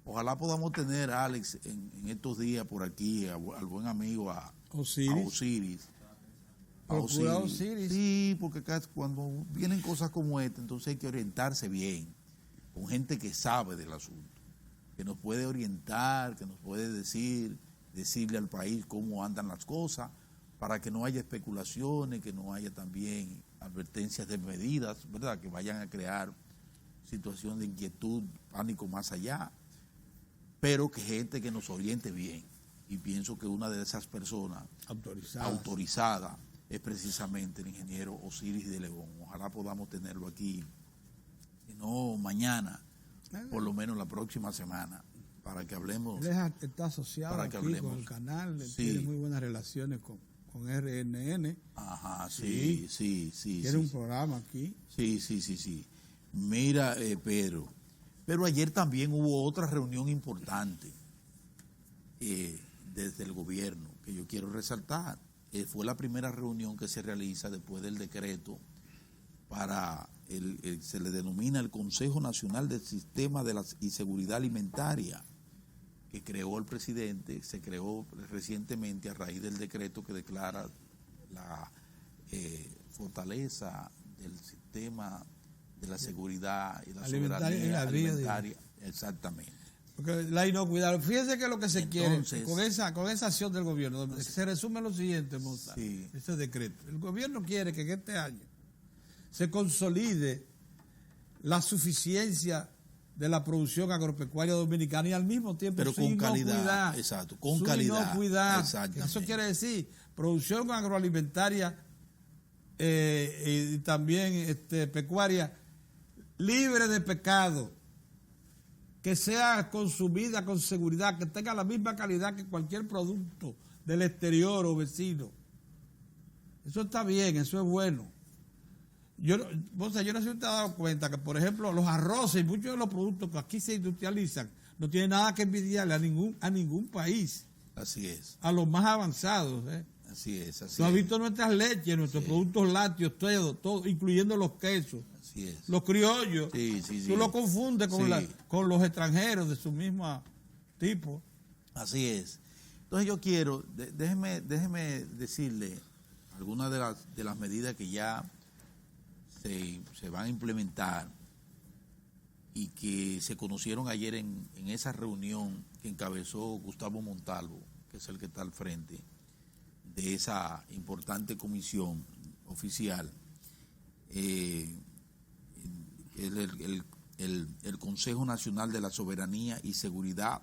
Ojalá podamos tener, Alex, en estos días por aquí al buen amigo a Osiris. Sí, porque cuando vienen cosas como esta, entonces hay que orientarse bien, con gente que sabe del asunto, que nos puede orientar, que nos puede decirle al país cómo andan las cosas, para que no haya especulaciones, que no haya también advertencias de medidas, ¿verdad?, que vayan a crear situaciones de inquietud, pánico más allá, pero que gente que nos oriente bien. Y pienso que una de esas personas autorizadas es precisamente el ingeniero Osiris de León. Ojalá podamos tenerlo aquí, si no mañana, por lo menos la próxima semana, para que hablemos. Él está asociado aquí con el canal, tiene muy buenas relaciones con RNN. Ajá, sí. Tiene un programa aquí. Sí. Mira, Pedro, pero ayer también hubo otra reunión importante desde el gobierno que yo quiero resaltar. Fue la primera reunión que se realiza después del decreto para se le denomina el Consejo Nacional del Sistema y Seguridad Alimentaria, que creó el presidente. Se creó recientemente a raíz del decreto que declara la fortaleza del sistema de la seguridad y la soberanía alimentaria. Exactamente. Porque la inocuidad, fíjense que lo que se quiere con esa acción del gobierno, se resume lo siguiente, Mozart, ese decreto. El gobierno quiere que en este año se consolide la suficiencia de la producción agropecuaria dominicana y al mismo tiempo pero con calidad, exacto, con calidad. Eso quiere decir producción agroalimentaria y también pecuaria libre de pecado, que sea consumida con seguridad, que tenga la misma calidad que cualquier producto del exterior o vecino. Eso está bien, eso es bueno. Yo no sé si usted ha dado cuenta que, por ejemplo, los arroces y muchos de los productos que aquí se industrializan no tienen nada que envidiarle a ningún país. Así es. A los más avanzados. Así es. Tú has visto nuestras leches, nuestros productos lácteos, todo, incluyendo los quesos. Así es. Los criollos. Tú lo confundes con los extranjeros de su mismo tipo. Así es. Entonces yo quiero, déjeme decirle algunas de las medidas que ya se van a implementar y que se conocieron ayer en esa reunión que encabezó Gustavo Montalvo, que es el que está al frente de esa importante comisión oficial, el Consejo Nacional de la Soberanía y Seguridad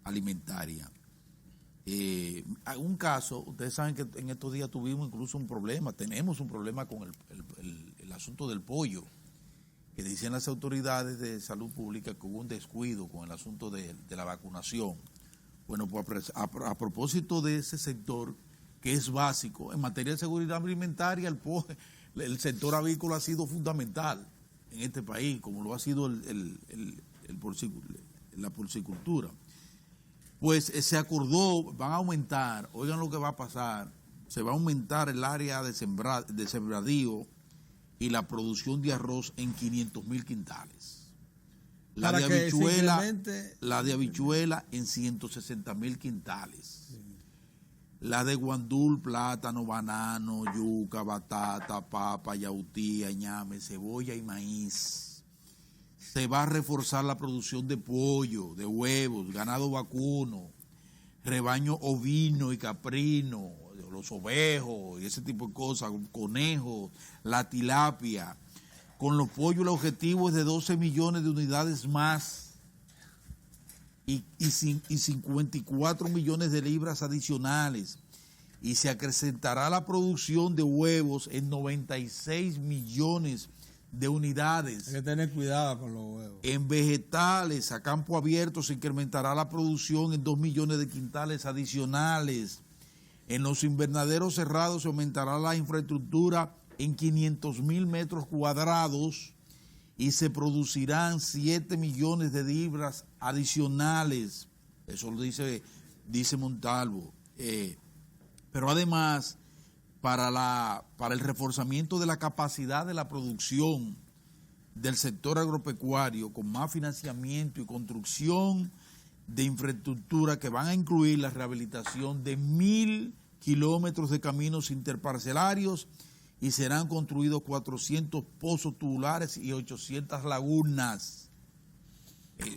Alimentaria. Un caso, ustedes saben que en estos días tuvimos incluso tenemos un problema con el asunto del pollo, que dicen las autoridades de salud pública que hubo un descuido con el asunto de la vacunación. Bueno, pues a propósito de ese sector que es básico, en materia de seguridad alimentaria, el sector avícola ha sido fundamental en este país, como lo ha sido la porcicultura. Pues se acordó, van a aumentar, oigan lo que va a pasar, se va a aumentar el área de sembradío y la producción de arroz en 500,000 quintales. La de habichuela en 160,000 quintales. Sí. La de guandul, plátano, banano, yuca, batata, papa, yautía, ñame, cebolla y maíz. Se va a reforzar la producción de pollo, de huevos, ganado vacuno, rebaño ovino y caprino, los ovejos y ese tipo de cosas, conejos, la tilapia. Con los pollos el objetivo es de 12 millones de unidades más y 54 millones de libras adicionales. Y se acrecentará la producción de huevos en 96 millones de unidades. Hay que tener cuidado con los huevos. En vegetales a campo abierto se incrementará la producción en 2 millones de quintales adicionales. En los invernaderos cerrados se aumentará la infraestructura en 500,000 metros cuadrados y se producirán 7 millones de libras adicionales. Eso lo dice Montalvo. Pero además, para el reforzamiento de la capacidad de la producción del sector agropecuario, con más financiamiento y construcción de infraestructura que van a incluir la rehabilitación de 1,000 kilómetros de caminos interparcelarios y serán construidos 400 pozos tubulares y 800 lagunas.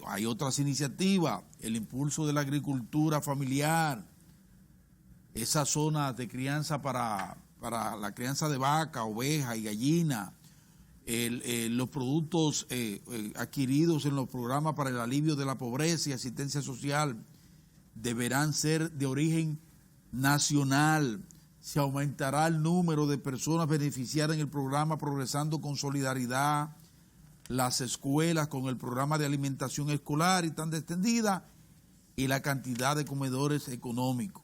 Hay otras iniciativas, el impulso de la agricultura familiar, esas zonas de crianza para la crianza de vaca, oveja y gallina, los productos adquiridos en los programas para el alivio de la pobreza y asistencia social deberán ser de origen nacional. Se aumentará el número de personas beneficiadas en el programa Progresando con Solidaridad, las escuelas con el programa de alimentación escolar y tan extendida, y la cantidad de comedores económicos.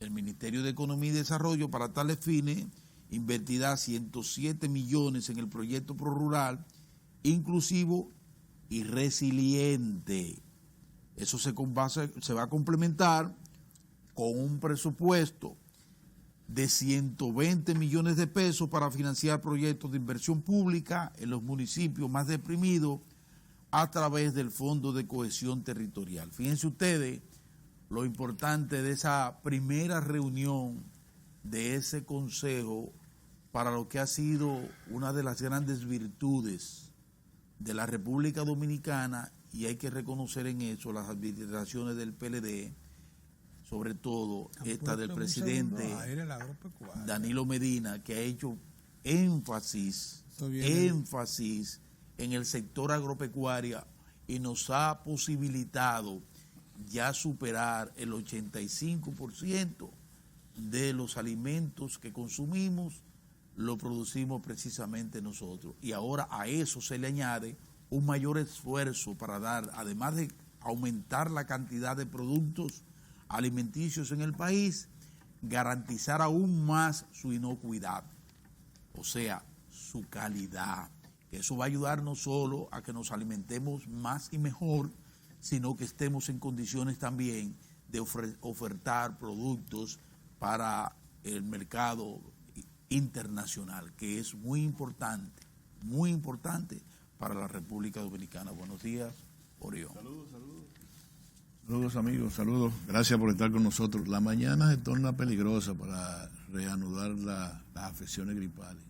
El Ministerio de Economía y Desarrollo para tales fines invertirá 107 millones en el proyecto ProRural inclusivo y resiliente. Eso se va a complementar con un presupuesto de 120 millones de pesos para financiar proyectos de inversión pública en los municipios más deprimidos a través del Fondo de Cohesión Territorial. Fíjense ustedes lo importante de esa primera reunión de ese consejo para lo que ha sido una de las grandes virtudes de la República Dominicana, y hay que reconocer en eso las administraciones del PLD, sobre todo esta del presidente Danilo Medina, que ha hecho énfasis en el sector agropecuario y nos ha posibilitado ya superar el 85% de los alimentos que consumimos lo producimos precisamente nosotros. Y ahora a eso se le añade un mayor esfuerzo para dar, además de aumentar la cantidad de productos alimenticios en el país, garantizar aún más su inocuidad, o sea, su calidad. Eso va a ayudar no solo a que nos alimentemos más y mejor, sino que estemos en condiciones también de ofertar productos para el mercado internacional, que es muy importante para la República Dominicana. Buenos días, Orión. Saludos amigos, saludos. Gracias por estar con nosotros. La mañana se torna peligrosa para reanudar las afecciones gripales.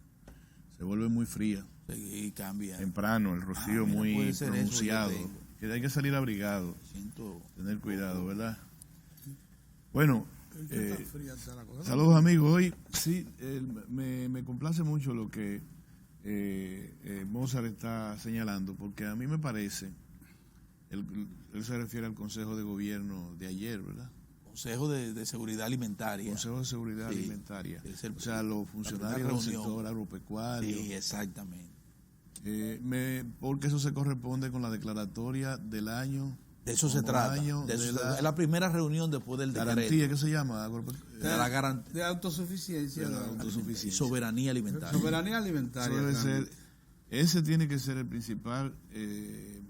Se vuelve muy fría. Sí, cambia. Temprano, el rocío muy pronunciado. Que hay que salir abrigado. Tener cuidado, ¿verdad? Bueno, saludos amigos. Hoy sí, me complace mucho lo que Mozart está señalando, porque a mí me parece, él se refiere al Consejo de Gobierno de ayer, ¿verdad? Consejo de Seguridad Alimentaria. Consejo de Seguridad Alimentaria. O sea, los funcionarios del sector agropecuario. Sí, exactamente. Porque eso se corresponde con la declaratoria del año. De eso se trata. Es la primera reunión después del decreto. Garantía, ¿qué se llama? De autosuficiencia. De autosuficiencia. Soberanía alimentaria. Soberanía alimentaria. Eso debe ser, ese tiene que ser el principal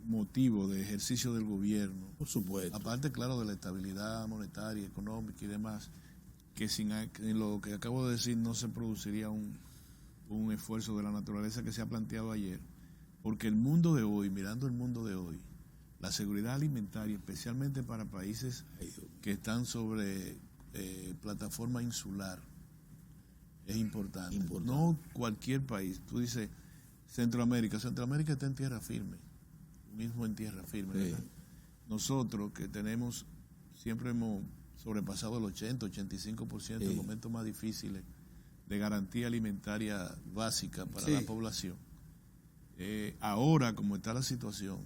motivo de ejercicio del gobierno. Por supuesto. Aparte, claro, de la estabilidad monetaria, económica y demás, que sin lo que acabo de decir no se produciría un esfuerzo de la naturaleza que se ha planteado ayer. Porque el mundo de hoy, mirando el mundo de hoy, la seguridad alimentaria, especialmente para países que están sobre plataforma insular, es importante. No cualquier país. Tú dices Centroamérica está en tierra firme, mismo en tierra firme. ¿Verdad? Nosotros que siempre hemos sobrepasado el 80-85% en momentos más difíciles de garantía alimentaria básica para la población. Ahora, como está la situación,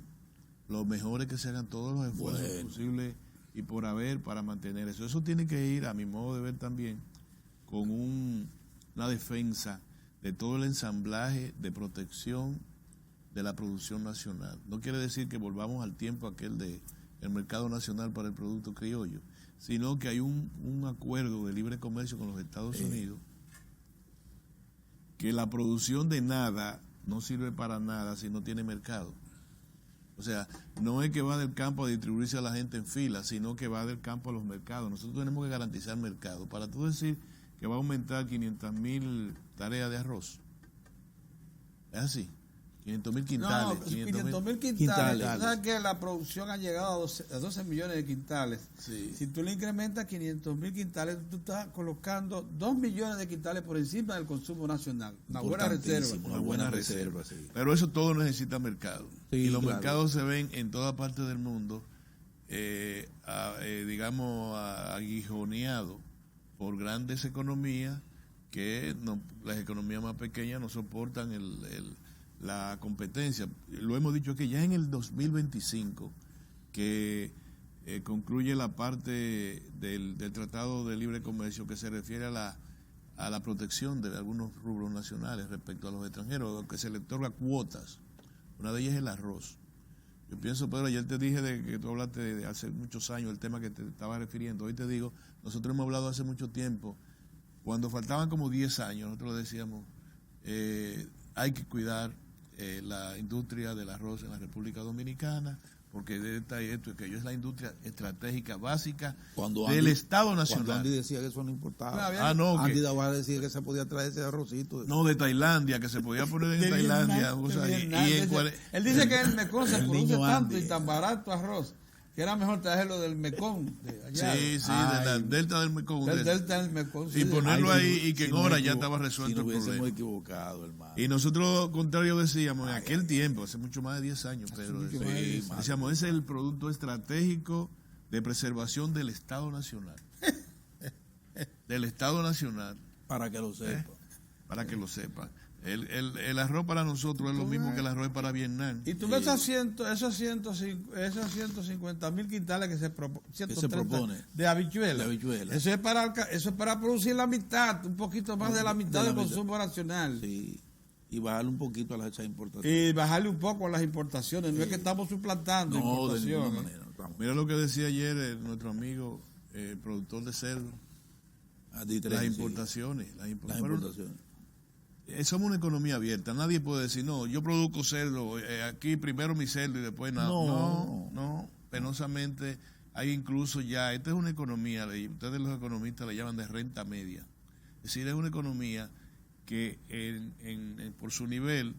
lo mejor es que se hagan todos los esfuerzos posibles y por haber para mantener eso. Eso tiene que ir, a mi modo de ver también, con una defensa de todo el ensamblaje de protección de la producción nacional. No quiere decir que volvamos al tiempo aquel de el mercado nacional para el producto criollo, sino que hay un acuerdo de libre comercio con los Estados Unidos, que la producción de nada no sirve para nada si no tiene mercado. O sea, no es que va del campo a distribuirse a la gente en fila, sino que va del campo a los mercados. Nosotros tenemos que garantizar mercado. Para tú decir que va a aumentar 500,000 tareas de arroz, es así. 500,000 quintales. No, 500,000 quintales. Tú sabes que la producción ha llegado a 12 millones de quintales. Sí. Si tú le incrementas 500,000 quintales, tú estás colocando 2 millones de quintales por encima del consumo nacional. Una buena reserva. Una buena reserva, sí. Pero eso todo necesita mercado. Sí, y los claro. mercados se ven en toda parte del mundo, aguijoneados por grandes economías que las economías más pequeñas no soportan la competencia. Lo hemos dicho aquí, ya en el 2025, que concluye la parte del Tratado de Libre Comercio que se refiere a la protección de algunos rubros nacionales respecto a los extranjeros, que se le otorga cuotas. Una de ellas es el arroz. Yo pienso, Pedro, ayer te dije de que tú hablaste de hace muchos años, el tema que te estaba refiriendo. Hoy te digo, nosotros hemos hablado hace mucho tiempo, cuando faltaban como 10 años, nosotros decíamos, hay que cuidar la industria del arroz en la República Dominicana, porque de esto que es la industria estratégica básica del Estado Nacional. Cuando Andy decía que eso no importaba. Andy Davar decía que se podía traer ese arrocito. No, de Tailandia, que se podía poner en Tailandia. Él dice que en el Mekong se produce tanto y tan barato arroz, que era mejor traerlo del Mekong. De allá. Sí, de la delta del Mekong. Del delta del Mekong. Y ponerlo ahí y que en horas ya estaba resuelto el problema. Equivocado, hermano. Y nosotros, contrario, decíamos, en aquel tiempo, hace mucho más de 10 años, Pedro, decíamos, ese es el producto estratégico de preservación del Estado Nacional. Del Estado Nacional. Para que lo sepa. Para que lo sepan. El arroz para nosotros es lo mismo que el arroz para Vietnam. Y tú ves esos 150,000 quintales que se propone de habichuelas. Eso es para producir la mitad, un poquito más de la mitad del consumo nacional. Sí. Y bajarle un poquito a las importaciones. Y bajarle un poco a las importaciones. No es que estamos suplantando importaciones. De ninguna manera. Mira lo que decía ayer nuestro amigo, productor de cerdo. Las importaciones. Somos una economía abierta. Nadie puede decir, no, yo produzco cerdo, aquí primero mi cerdo y después nada. No, penosamente hay incluso ya, esta es una economía, ustedes los economistas le llaman de renta media. Es decir, es una economía que por su nivel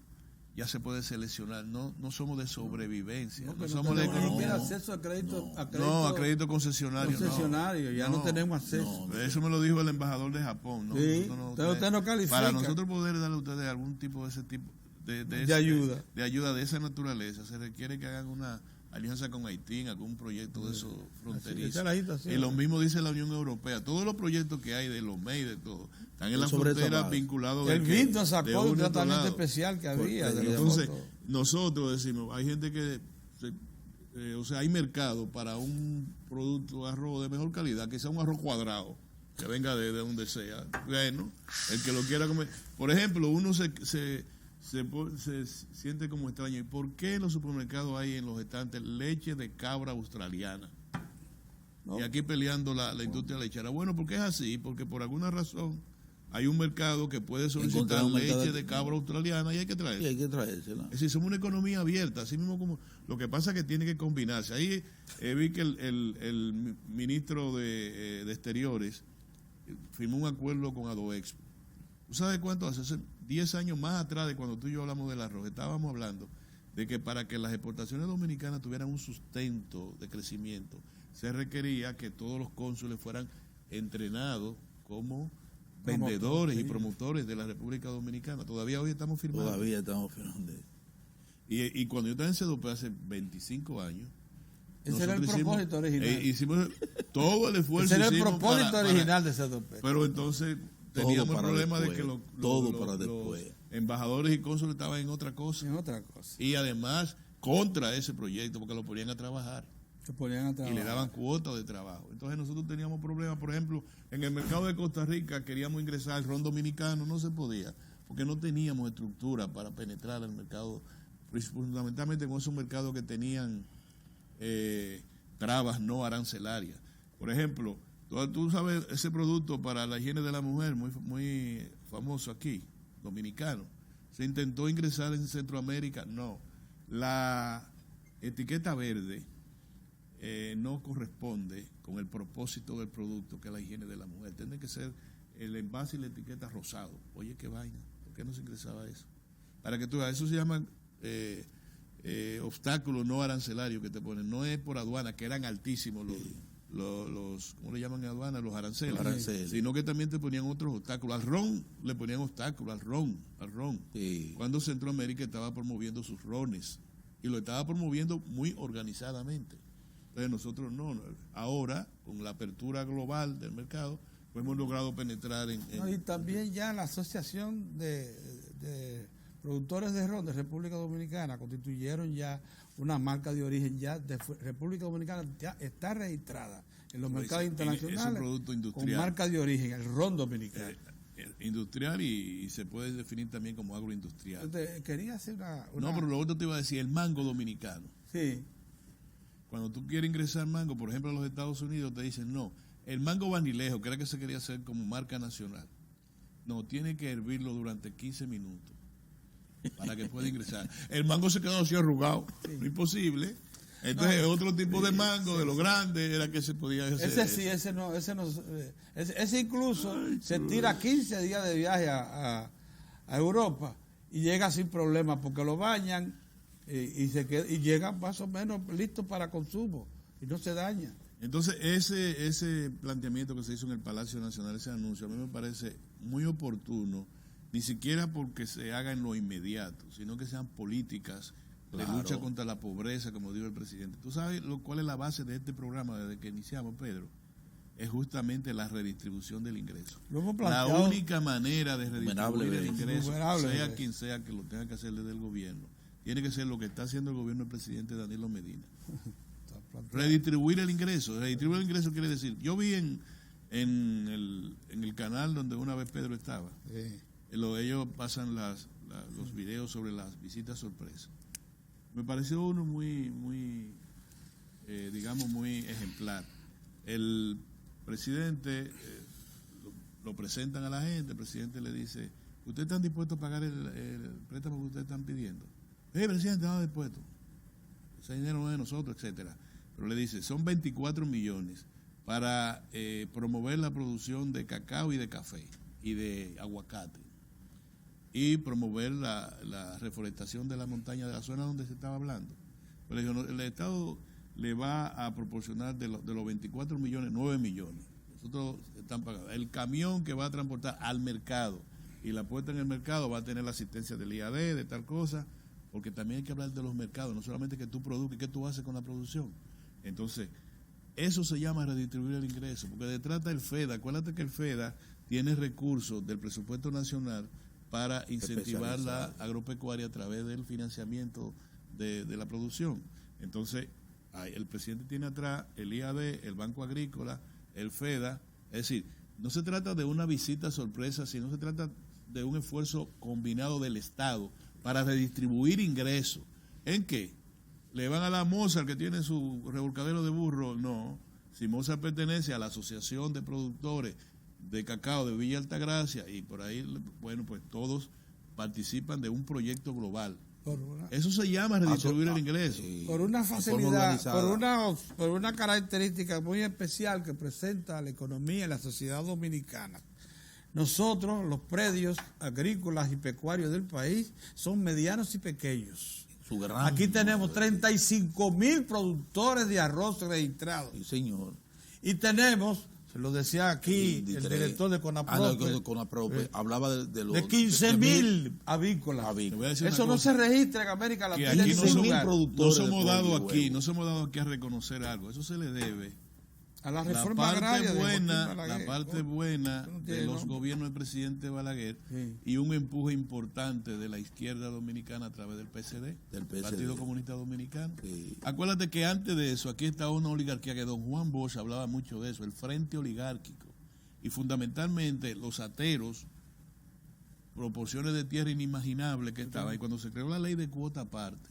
ya se puede seleccionar. No somos de sobrevivencia. No somos de economía. Acceso a crédito concesionario. Ya no tenemos acceso. Eso me lo dijo el embajador de Japón. Sí, usted no califica. Para nosotros poder darle a ustedes algún tipo de ese tipo de ayuda. De ayuda de esa naturaleza, se requiere que hagan una alianza con Haití, algún proyecto de esos fronterizos. Y lo mismo dice la Unión Europea. Todos los proyectos que hay de los MEI, de todo, están en la frontera vinculados. El Vinto sacó un tratamiento especial que había. Entonces, nosotros decimos, hay gente que o sea, hay mercado para un producto de arroz de mejor calidad, que sea un arroz cuadrado, que venga de donde sea. Bueno, el que lo quiera comer. Por ejemplo, uno se siente como extraño. ¿Y por qué en los supermercados hay en los estantes leche de cabra australiana? ¿No? Y aquí peleando la industria lechera. Bueno, porque es así, porque por alguna razón hay un mercado que puede solicitar leche de cabra australiana y hay que traerla. Y hay que traérsela. Es decir, somos una economía abierta, así mismo como lo que pasa es que tiene que combinarse. Ahí vi que el ministro de Exteriores firmó un acuerdo con Adoexpo. ¿Tú sabes cuánto hace? Hace 10 años más atrás de cuando tú y yo hablamos del arroz, estábamos hablando de que para que las exportaciones dominicanas tuvieran un sustento de crecimiento, se requería que todos los cónsules fueran entrenados como vendedores y promotores de la República Dominicana. Todavía hoy estamos firmando. Todavía estamos firmando. Y cuando yo estaba en CEDOPE hace 25 años, ese era el propósito original. Hicimos todo el esfuerzo. Ese era el propósito original de CEDOPE. Pero entonces teníamos el problema de que los embajadores y cónsules estaban en otra cosa. Y además contra ese proyecto, porque lo ponían a trabajar. Y le daban cuotas de trabajo. Entonces nosotros teníamos problemas, por ejemplo, en el mercado de Costa Rica queríamos ingresar al ron dominicano, no se podía, porque no teníamos estructura para penetrar al mercado, fundamentalmente con esos mercados que tenían trabas no arancelarias. Por ejemplo, tú sabes, ese producto para la higiene de la mujer, muy famoso aquí, dominicano, se intentó ingresar en Centroamérica, no. La etiqueta verde no corresponde con el propósito del producto, que es la higiene de la mujer. Tiene que ser el envase y la etiqueta rosado. Oye, qué vaina, ¿por qué no se ingresaba eso? Para que tú veas, eso se llama obstáculos no arancelarios que te ponen. No es por aduana, que eran altísimos los ¿cómo le llaman en aduana? Los aranceles. Sino que también te ponían otros obstáculos. Al ron le ponían obstáculos, al ron. Sí. Cuando Centroamérica estaba promoviendo sus rones. Y lo estaba promoviendo muy organizadamente. Entonces nosotros no. Ahora, con la apertura global del mercado, pues hemos logrado penetrar en... y también ya la Asociación de Productores de Ron de República Dominicana constituyeron ya una marca de origen ya de República Dominicana, ya está registrada en los mercados internacionales. Es un producto industrial. Con marca de origen, el ron dominicano. Industrial y se puede definir también como agroindustrial. Entonces, quería hacer una... No, pero lo otro te iba a decir, el mango dominicano. Sí. Cuando tú quieres ingresar mango, por ejemplo, a los Estados Unidos, te dicen, no, el mango vanilejo, que era que se quería hacer como marca nacional, no, tiene que hervirlo durante 15 minutos para que pueda ingresar. El mango se quedó así arrugado, sí. Imposible. Entonces, otro tipo de mango, de lo grande, era que se podía hacer. Ese incluso se tira 15 días de viaje a Europa y llega sin problema porque lo bañan y llega más o menos listo para consumo y no se daña. Entonces, ese planteamiento que se hizo en el Palacio Nacional, ese anuncio, a mí me parece muy oportuno, ni siquiera porque se haga en lo inmediato, sino que sean políticas de lucha contra la pobreza, como dijo el presidente. ¿Tú sabes cuál es la base de este programa desde que iniciamos, Pedro? Es justamente la redistribución del ingreso. La única manera de redistribuir el ingreso, sea quien sea que lo tenga que hacer desde el gobierno, tiene que ser lo que está haciendo el gobierno del presidente Danilo Medina. Redistribuir el ingreso. Redistribuir el ingreso quiere decir, yo vi en el canal donde una vez Pedro estaba, ellos pasan los videos sobre las visitas sorpresas. Me pareció uno muy digamos, muy ejemplar. El presidente lo presentan a la gente, el presidente le dice, ¿ustedes están dispuestos a pagar el préstamo que ustedes están pidiendo? Presidente, estamos dispuestos. Ese dinero no es de nosotros, etcétera. Pero le dice, son 24 millones para promover la producción de cacao y de café y de aguacate y promover la reforestación de la montaña de la zona donde se estaba hablando. Pero el Estado le va a proporcionar de los 24 millones, 9 millones. Nosotros están pagando. El camión que va a transportar al mercado y la puesta en el mercado va a tener la asistencia del IAD, de tal cosa, porque también hay que hablar de los mercados, no solamente que tú produzcas, qué tú haces con la producción. Entonces, eso se llama redistribuir el ingreso, porque detrás del FEDA, acuérdate que el FEDA tiene recursos del presupuesto nacional para incentivar la agropecuaria a través del financiamiento de la producción. Entonces, el presidente tiene atrás el IAD, el Banco Agrícola, el FEDA. Es decir, no se trata de una visita sorpresa, sino se trata de un esfuerzo combinado del Estado para redistribuir ingresos. ¿En qué? ¿Le van a la Mozart que tiene su revolcadero de burro? No. Si Mozart pertenece a la Asociación de Productores de Cacao de Villa Altagracia y por ahí, bueno, pues todos participan de un proyecto global. Eso se llama redistribuir el ingreso. Por una facilidad, por una característica muy especial que presenta la economía y la sociedad dominicana. Nosotros, los predios agrícolas y pecuarios del país, son medianos y pequeños. Aquí tenemos 35,000 productores de arroz registrados. Sí, señor. Y tenemos, se lo decía aquí el director de CONAPROPE, hablaba de los... de 15,000 avícolas. Eso no se registra en América Latina. Aquí no somos dados aquí a reconocer algo. Eso se le debe a la reforma agraria la parte buena de los gobiernos del presidente Balaguer, y un empuje importante de la izquierda dominicana a través del PSD, Partido Comunista Dominicano. Acuérdate que antes de eso aquí estaba una oligarquía que don Juan Bosch hablaba mucho de eso, el frente oligárquico, y fundamentalmente los ateros, proporciones de tierra inimaginables que estaban. Y cuando se creó la ley de cuota aparte,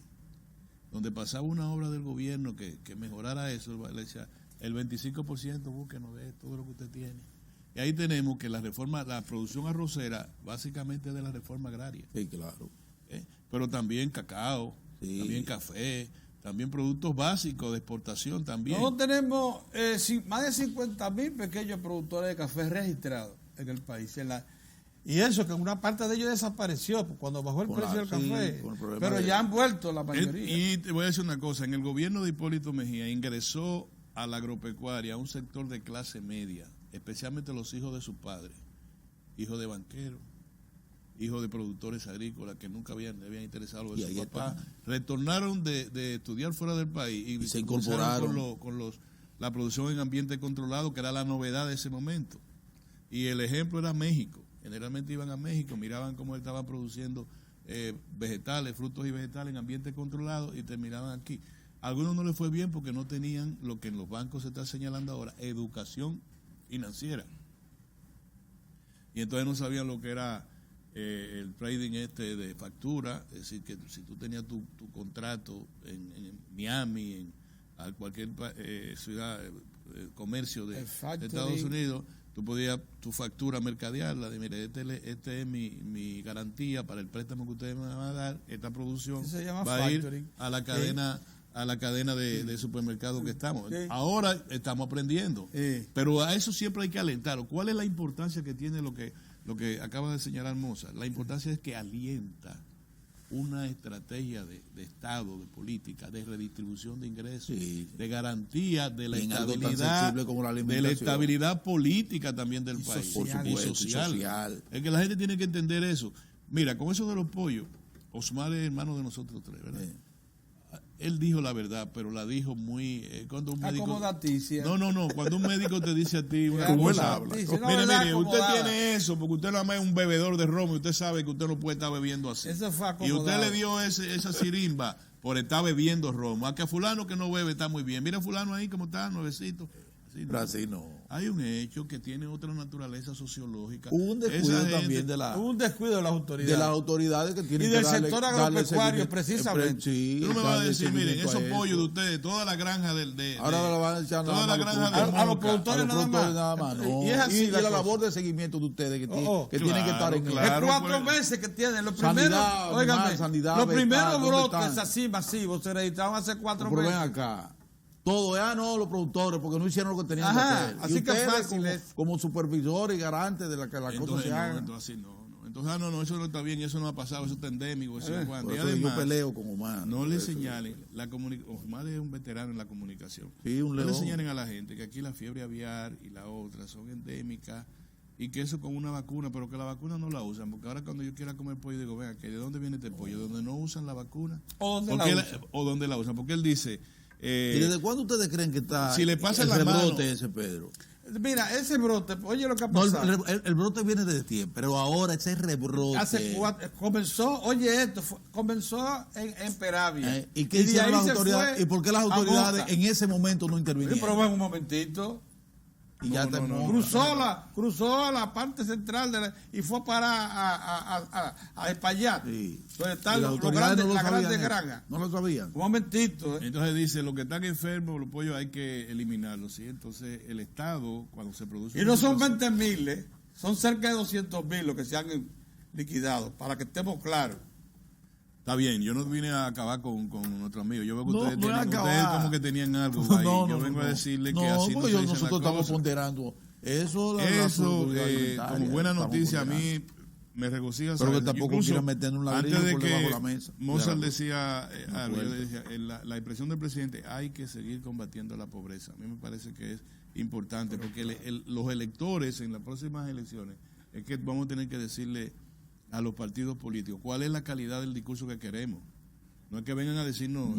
donde pasaba una obra del gobierno que mejorara eso, le decía: el 25% búsquenos de todo lo que usted tiene. Y ahí tenemos que la producción arrocera, básicamente de la reforma agraria. Sí, claro. Pero también cacao, también café, también productos básicos de exportación también. Nosotros tenemos más de 50,000 pequeños productores de café registrados en el país. Y eso, que una parte de ellos desapareció cuando bajó el precio del café. Pero ya han vuelto la mayoría. Y te voy a decir una cosa, en el gobierno de Hipólito Mejía ingresó a la agropecuaria, a un sector de clase media, especialmente los hijos de sus padres, hijos de banqueros, hijos de productores agrícolas que nunca habían interesado de su papá, retornaron de estudiar fuera del país y se incorporaron con la producción en ambiente controlado, que era la novedad de ese momento. Y el ejemplo era México. Generalmente iban a México, miraban cómo estaban produciendo vegetales, frutos y vegetales en ambiente controlado y terminaban aquí. A algunos no les fue bien porque no tenían lo que en los bancos se está señalando ahora, educación financiera. Y entonces no sabían lo que era el trading de factura, es decir, que si tú tenías tu contrato en Miami, en cualquier ciudad, comercio de Estados Unidos, tú podías tu factura mercadearla, de mire, este es mi garantía para el préstamo que ustedes me van a dar, esta producción va a ir a la cadena... a la cadena de supermercados que estamos. Ahora estamos aprendiendo, pero a eso siempre hay que alentar. ¿Cuál es la importancia que tiene lo que acaba de señalar Mozart? La importancia es que alienta una estrategia de Estado, de política, de redistribución de ingresos, de garantía de la estabilidad política también del país, y social. Es que la gente tiene que entender eso. Mira, con eso de los pollos, Osmar es hermano de nosotros tres, ¿verdad? Él dijo la verdad, pero la dijo muy... cuando un médico, acomodaticia. No. Cuando un médico te dice a ti una cosa... Mire, usted tiene eso, porque usted nada más es un bebedor de romo y usted sabe que usted no puede estar bebiendo así. Eso fue acomodado. Y usted le dio esa sirimba por estar bebiendo romo. A que a fulano que no bebe está muy bien. Mira a fulano ahí como está, nuevecito. Así no. Hay un hecho que tiene otra naturaleza sociológica. Hubo un descuido también de las autoridades. De las autoridades que tienen y del sector agropecuario, precisamente. Tú no me vas a decir, miren, esos pollos de ustedes, toda la granja ahora la van a echar a los productores nada más. No. Y es así. Y la labor de seguimiento de ustedes que tienen que estar en el. Es 4 meses que tienen. Los primeros brotes así masivos se registraron hace 4 meses. Pero ven acá. Todo, los productores, porque no hicieron lo que tenían que hacer. Así que fácil como supervisores y garantes de la que las cosas se hagan. Entonces eso no está bien, y eso no ha pasado, eso está endémico. Y además, yo peleo con Omar. No le señalen, Omar es un veterano en la comunicación. Sí, no le señalen a la gente que aquí la fiebre aviar y la otra son endémicas, y que eso con una vacuna, pero que la vacuna no la usan, porque ahora cuando yo quiera comer pollo digo, venga, ¿de dónde viene este pollo? ¿Donde no usan la vacuna? ¿O dónde la usan? Porque él dice... ¿Y desde cuándo ustedes creen que está si le pasa el la rebrote mano, ese, Pedro? Mira, ese brote, oye lo que ha pasado. No, el brote viene desde tiempo, pero ahora ese rebrote. Comenzó en Peravia. ¿Y qué hicieron las autoridades? ¿Y por qué las autoridades en ese momento no intervinieron? Pero en un momentito. Y ya cruzó la parte central y fue a Espaillat. Sí. Donde están los grandes, la grande granja. No lo sabían. Un momentito. Entonces dice, los que están enfermos, los pollos hay que eliminarlos, ¿sí? Entonces el Estado, cuando se produce... Y no son 20,000, son cerca de 200,000 los que se han liquidado, para que estemos claros. Está bien, yo no vine a acabar con nuestro amigo. Yo veo que ustedes como que tenían algo ahí. Yo vengo a decirle que así no se dicen nosotros las estamos cosas. ponderando eso. Como buena noticia a mí me regocija. Pero que tampoco quiera meter un ladrillo por debajo de la mesa. Mozart decía algo, yo le decía, la expresión del presidente, hay que seguir combatiendo la pobreza. A mí me parece que es importante, porque los electores en las próximas elecciones, es que vamos a tener que decirle a los partidos políticos cuál es la calidad del discurso que queremos. No es que vengan a decirnos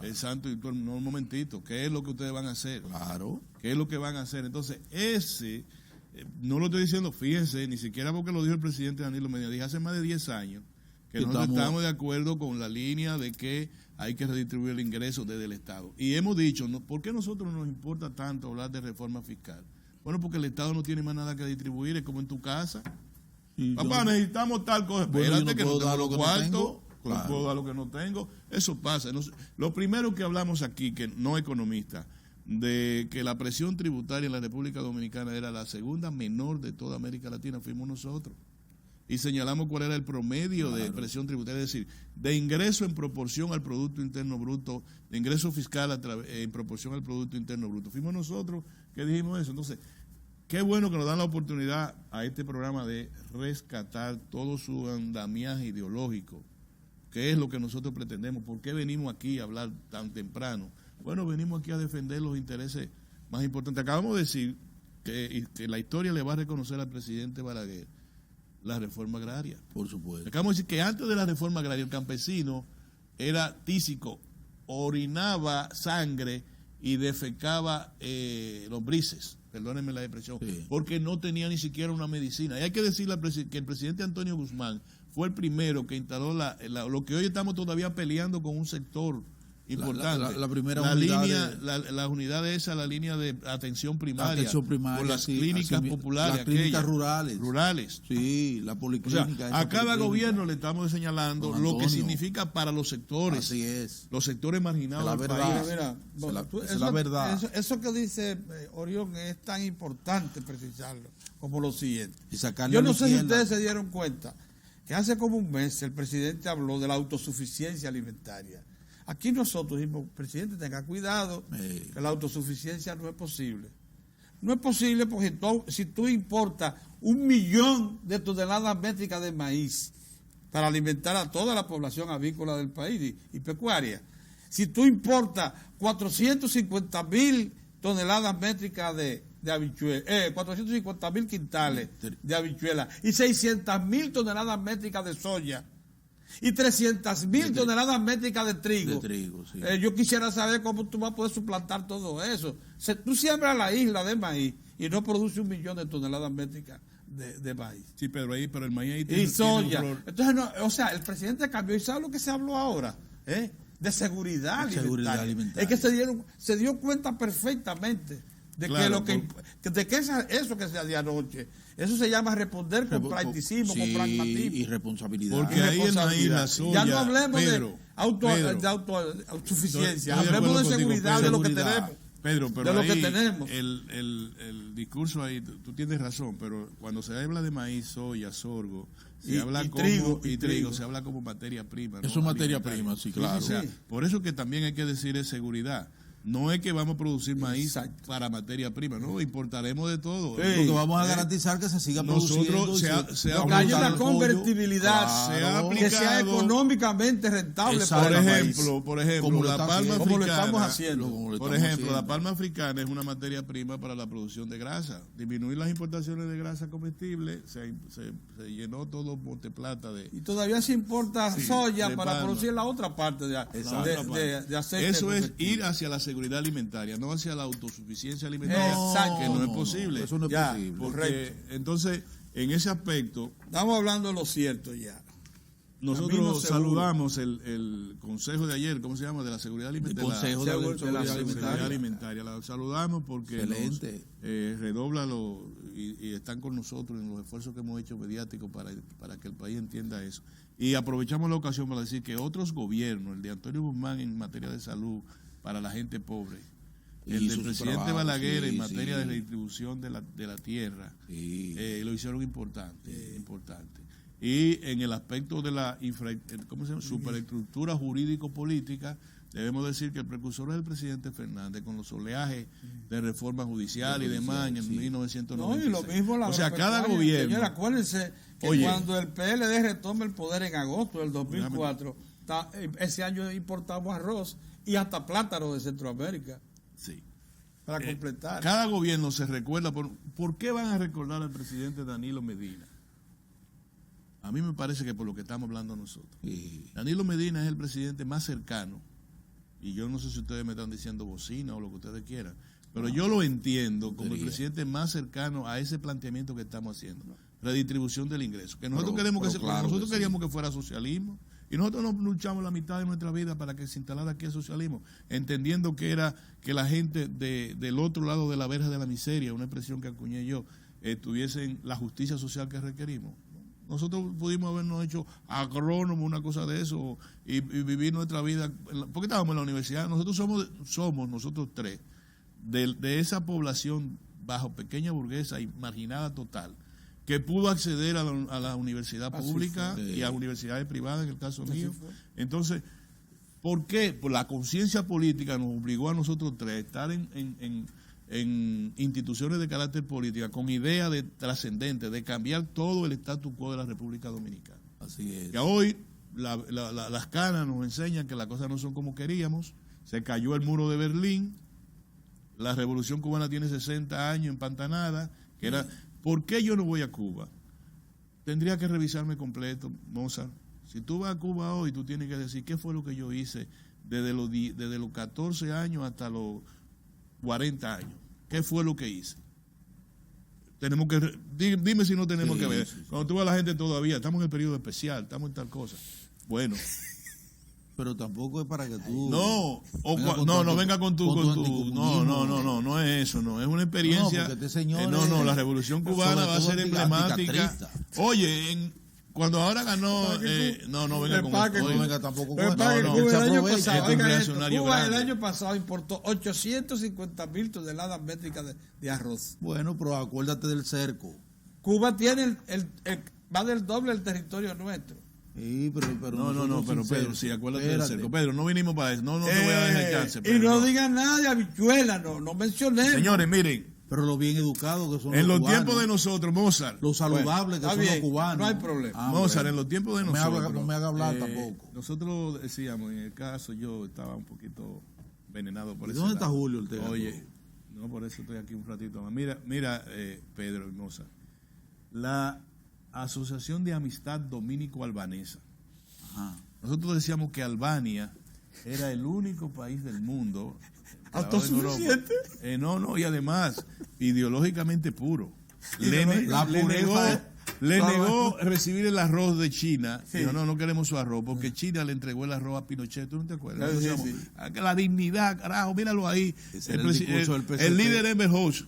el santo y todo, no, un momentito, ¿qué es lo que ustedes van a hacer? Claro. ¿Qué es lo que van a hacer? Entonces, no lo estoy diciendo, fíjense, ni siquiera porque lo dijo el presidente Danilo Medina, dije hace más de 10 años que nosotros estamos de acuerdo con la línea de que hay que redistribuir el ingreso desde el Estado. Y hemos dicho, ¿por qué a nosotros nos importa tanto hablar de reforma fiscal? Bueno, porque el Estado no tiene más nada que distribuir, es como en tu casa. Papá, necesitamos tal cosa. Espérate, que no tengo los cuartos, no puedo dar lo que no tengo. Eso pasa. Lo primero que hablamos aquí, que no economistas, de que la presión tributaria en la República Dominicana era la segunda menor de toda América Latina, fuimos nosotros. Y señalamos cuál era el promedio de presión tributaria, es decir, de ingreso en proporción al Producto Interno Bruto, de ingreso fiscal en proporción al Producto Interno Bruto. Fuimos nosotros que dijimos eso. Entonces, qué bueno que nos dan la oportunidad a este programa de rescatar todo su andamiaje ideológico, que es lo que nosotros pretendemos. ¿Por qué venimos aquí a hablar tan temprano? Bueno, venimos aquí a defender los intereses más importantes. Acabamos de decir que la historia le va a reconocer al presidente Balaguer la reforma agraria. Por supuesto. Acabamos de decir que antes de la reforma agraria el campesino era tísico, orinaba sangre y defecaba lombrices. Perdónenme la expresión, porque no tenía ni siquiera una medicina. Y hay que decirle que el presidente Antonio Guzmán fue el primero que instaló lo que hoy estamos todavía peleando con un sector importante. La primera unidad. La unidad esa, la línea de atención primaria. Por las clínicas populares. Las clínicas rurales. Sí, la policlínica. O sea, a cada gobierno le estamos señalando lo que significa para los sectores. Así es. Los sectores marginados la del verdad. país. Es la verdad. Eso que dice Orión es tan importante precisarlo como lo siguiente. Y yo no sé si ustedes se dieron cuenta que hace como un mes el presidente habló de la autosuficiencia alimentaria. Aquí nosotros dijimos, presidente, tenga cuidado, que la autosuficiencia no es posible. No es posible porque si tú importas 1 millón de toneladas métricas de maíz para alimentar a toda la población avícola del país y pecuaria, si tú importas 450,000 toneladas métricas de habichuelas, 450,000 quintales de habichuelas y 600,000 toneladas métricas de soya, y 300,000 toneladas métricas de trigo. Sí. Yo quisiera saber cómo tú vas a poder suplantar todo eso. Tú siembras la isla de maíz y no produce 1 millón de toneladas métricas de maíz. Sí, pero el maíz ahí tiene soya. Entonces, el presidente cambió. ¿Y sabe lo que se habló ahora? De seguridad alimentaria. Es que se dio cuenta perfectamente de que eso que se hacía anoche. Eso se llama responder con pragmatismo, con pragmatismo. Y responsabilidad. Porque ahí en la isla soya, ya no hablemos de autosuficiencia, hablemos de seguridad, de lo que tenemos. Pedro, pero de ahí lo que tenemos. El discurso ahí, tú tienes razón, pero cuando se habla de maíz, soya, sorgo, se habla como trigo, se habla como materia prima. Eso es materia prima, sí, claro. O sea, por eso que también hay que decir es seguridad. No es que vamos a producir maíz para materia prima, no, importaremos de todo. Porque vamos a garantizar que se siga produciendo. Que haya una convertibilidad, que sea económicamente rentable para el país. Por ejemplo, la palma africana, como lo estamos haciendo. La palma africana es una materia prima para la producción de grasa. Disminuir las importaciones de grasa comestible, se llenó todo Monte Plata de... Y todavía se importa soya para producir la otra parte de aceite. Eso es ir hacia la seguridad seguridad alimentaria, no hacia la autosuficiencia alimentaria, que no es posible. Eso no es posible. Porque, entonces, en ese aspecto... Estamos hablando de lo cierto ya. Nosotros saludamos el consejo de ayer, ¿cómo se llama? De la seguridad alimentaria. El consejo de la seguridad alimentaria. La saludamos porque redobla y están con nosotros en los esfuerzos que hemos hecho mediáticos para que el país entienda eso. Y aprovechamos la ocasión para decir que otros gobiernos, el de Antonio Guzmán en materia de salud para la gente pobre, el del presidente Balaguer en materia de redistribución de la tierra, lo hicieron importante. Y en el aspecto de la superestructura jurídico-política, debemos decir que el precursor es el presidente Fernández, con los oleajes de reforma judicial y demás en 1996. No, y lo mismo o sea, cada gobierno... Señora, acuérdense que cuando el PLD retoma el poder en agosto del 2004, ese año importamos arroz y hasta plátano de Centroamérica. Sí. Para completar. Cada gobierno se recuerda... ¿Por qué van a recordar al presidente Danilo Medina? A mí me parece que por lo que estamos hablando nosotros. Danilo Medina es el presidente más cercano, y yo no sé si ustedes me están diciendo bocina o lo que ustedes quieran, pero yo lo entiendo como el presidente más cercano a ese planteamiento que estamos haciendo, redistribución del ingreso. Que nosotros queríamos que fuera socialismo, y nosotros nos luchamos la mitad de nuestra vida para que se instalara aquí el socialismo, entendiendo que era que la gente del otro lado de la verja de la miseria, una expresión que acuñé yo, tuviesen la justicia social que requerimos. Nosotros pudimos habernos hecho agrónomos, una cosa de eso, y vivir nuestra vida, porque estábamos en la universidad. Nosotros somos nosotros tres, de esa población bajo pequeña burguesa y marginada total, que pudo acceder a la universidad pública y a universidades privadas, en el caso mío. Entonces, ¿por qué? Pues la conciencia política nos obligó a nosotros tres a estar en instituciones de carácter política con idea de trascendente, de cambiar todo el status quo de la República Dominicana. Así es. Que hoy las canas nos enseñan que las cosas no son como queríamos, se cayó el muro de Berlín, la Revolución Cubana tiene 60 años empantanada, que era, ¿por qué yo no voy a Cuba? Tendría que revisarme completo, Mozart. Si tú vas a Cuba hoy, tú tienes que decir qué fue lo que yo hice desde los 14 años hasta los 40 años. ¿Qué fue lo que hice? Tenemos que dime si no tenemos que ver. Cuando tú vas a la gente todavía, estamos en el periodo especial, estamos en tal cosa. Bueno. Pero tampoco es para que tú... No venga con tu no es eso, no. Es una experiencia... la Revolución Cubana va a ser emblemática. Oye, cuando ahora ganó, no venga tampoco. Cuba el año pasado importó 850,000 toneladas métricas de arroz. Bueno, pero acuérdate del cerco. Cuba tiene va del doble del territorio nuestro. Sí, pero Pedro, sí, acuérdate del cerco. Pedro, no vinimos para eso. No te voy a dejar chance. Y no digan nada de habichuela, no mencioné. Señores, miren. Pero los bien educados que son en los tiempos de nosotros, Mozart. Los saludables que son los cubanos. No hay problema. Mozart, en los tiempos de nosotros. No me haga hablar tampoco. Nosotros decíamos, en el caso, yo estaba un poquito envenenado por eso. ¿Dónde está Julio Ortega? Oye, no, por eso estoy aquí un ratito más. Mira, Pedro y Mozart. La Asociación de Amistad Dominico-Albanesa. Nosotros decíamos que Albania era el único país del mundo autosuficiente. Y además ideológicamente puro. Le negó recibir el arroz de China. Dijo, no queremos su arroz, porque China le entregó el arroz a Pinochet. ¿Tú no te acuerdas? La dignidad, carajo, míralo ahí. El líder Enver Hoxha.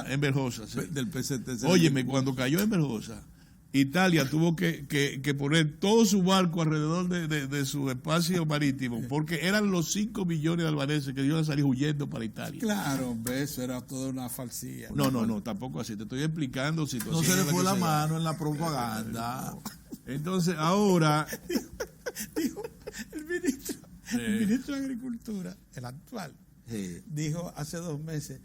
Enver Hoxha. Del PCT. Óyeme, cuando cayó Enver Hoxha, Italia tuvo que poner todo su barco alrededor de su espacio marítimo, porque eran los 5 millones de albaneses que iban a salir huyendo para Italia. Claro, eso era toda una falsía. No, tampoco así. Te estoy explicando situaciones. No se le fue la mano en la propaganda. Entonces, ahora... dijo el ministro de Agricultura, el actual, dijo hace 2 meses...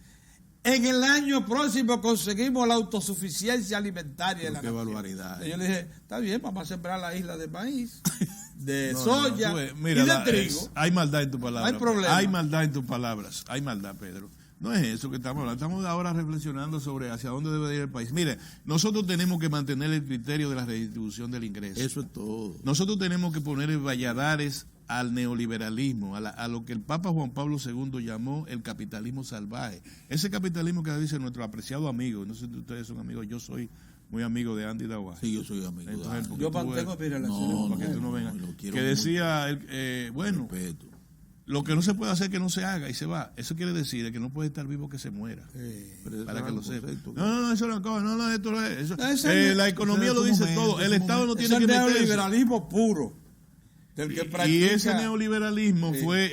En el año próximo conseguimos la autosuficiencia alimentaria. Qué barbaridad. Yo le dije, está bien, vamos a sembrar la isla de maíz, de soya y de trigo. Hay maldad en tus palabras. No hay problema. Hay maldad en tus palabras. Hay maldad, Pedro. No es eso que estamos hablando. Estamos ahora reflexionando sobre hacia dónde debe ir el país. Mire, nosotros tenemos que mantener el criterio de la redistribución del ingreso. Eso es todo. Nosotros tenemos que poner valladares al neoliberalismo, a lo que el Papa Juan Pablo II llamó el capitalismo salvaje. Ese capitalismo que dice nuestro apreciado amigo, no sé si ustedes son amigos, yo soy muy amigo de Andy Dawah. Sí, yo soy amigo. Entonces, yo mantengo mi relación para que tú no vengas. Que decía, bueno, respeto. Lo que no se puede hacer que no se haga y se va. Eso quiere decir que no puede estar vivo que se muera. Para que lo sepa. No, eso no, esto no es. Eso, la economía lo dice todo. El Estado no tiene que meterse. Es el neoliberalismo puro. Del que practica. Y ese neoliberalismo fue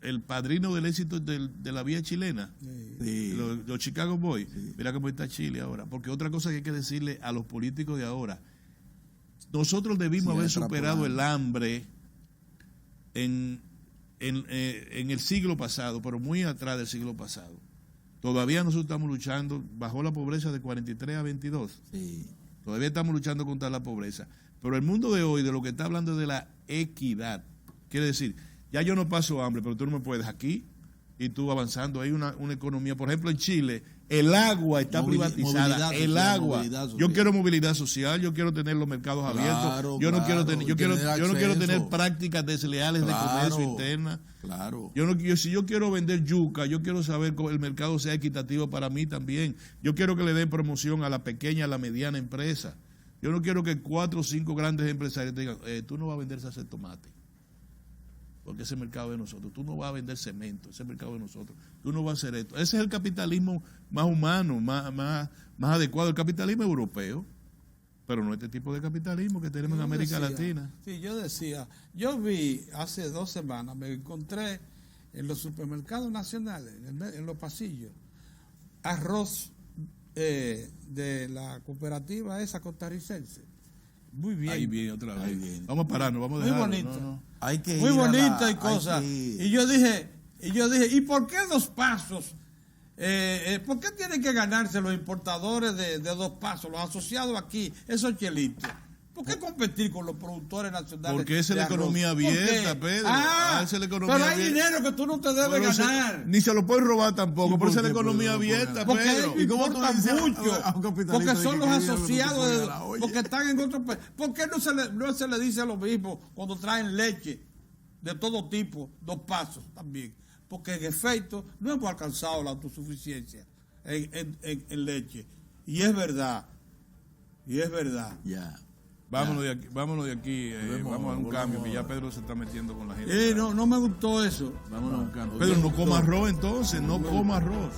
el padrino del éxito de la vía chilena. Los Chicago Boys. Mira cómo está Chile ahora. Porque otra cosa que hay que decirle a los políticos de ahora. Nosotros debimos haber superado el hambre en el siglo pasado, pero muy atrás del siglo pasado. Todavía nosotros estamos luchando, bajó la pobreza de 43 a 22. Sí. Todavía estamos luchando contra la pobreza. Pero el mundo de hoy, de lo que está hablando es de la equidad. Quiere decir, ya yo no paso hambre, pero tú no me puedes aquí y tú avanzando. Hay una economía, por ejemplo, en Chile, el agua está privatizada. El agua. Yo quiero movilidad social, yo quiero tener los mercados abiertos. Yo no quiero tener prácticas desleales de comercio interna. Claro. Si yo quiero vender yuca, yo quiero saber que el mercado sea equitativo para mí también. Yo quiero que le den promoción a la pequeña, a la mediana empresa. Yo no quiero que 4 o 5 grandes empresarios te digan, tú no vas a vender salsa de tomate, porque ese mercado es de nosotros. Tú no vas a vender cemento, ese mercado es de nosotros. Tú no vas a hacer esto. Ese es el capitalismo más humano, más adecuado, el capitalismo europeo, pero no este tipo de capitalismo que tenemos en América Latina. Sí, yo vi hace 2 semanas, me encontré en los supermercados nacionales, en los pasillos, arroz de la cooperativa esa costarricense. Muy bien. Ahí viene otra vez. Vamos a pararnos, vamos a dejarlo. Muy bonito. No. Hay que muy bonita y cosas. Y yo dije, ¿y por qué 2 pasos? ¿Por qué tienen que ganarse los importadores de 2 pasos, los asociados aquí, esos chelitos? ¿Por qué competir con los productores nacionales? Porque esa es la economía abierta, Pedro. Esa es la economía pero hay abierta. Dinero que tú no te debes ganar. Ni se lo puedes robar tampoco, pero esa es la economía abierta, Pedro. ¿Y cómo importa mucho? Porque son los asociados, porque están en otro país. ¿Por qué no se le dice lo mismo cuando traen leche de todo tipo, 2 pasos también? Porque en efecto no hemos alcanzado la autosuficiencia en leche. Y es verdad. Ya. Vámonos de aquí, vamos a un cambio, que ya Pedro se está metiendo con la gente. No me gustó eso. Vámonos a un cambio. Pedro, no coma arroz entonces, no coma arroz.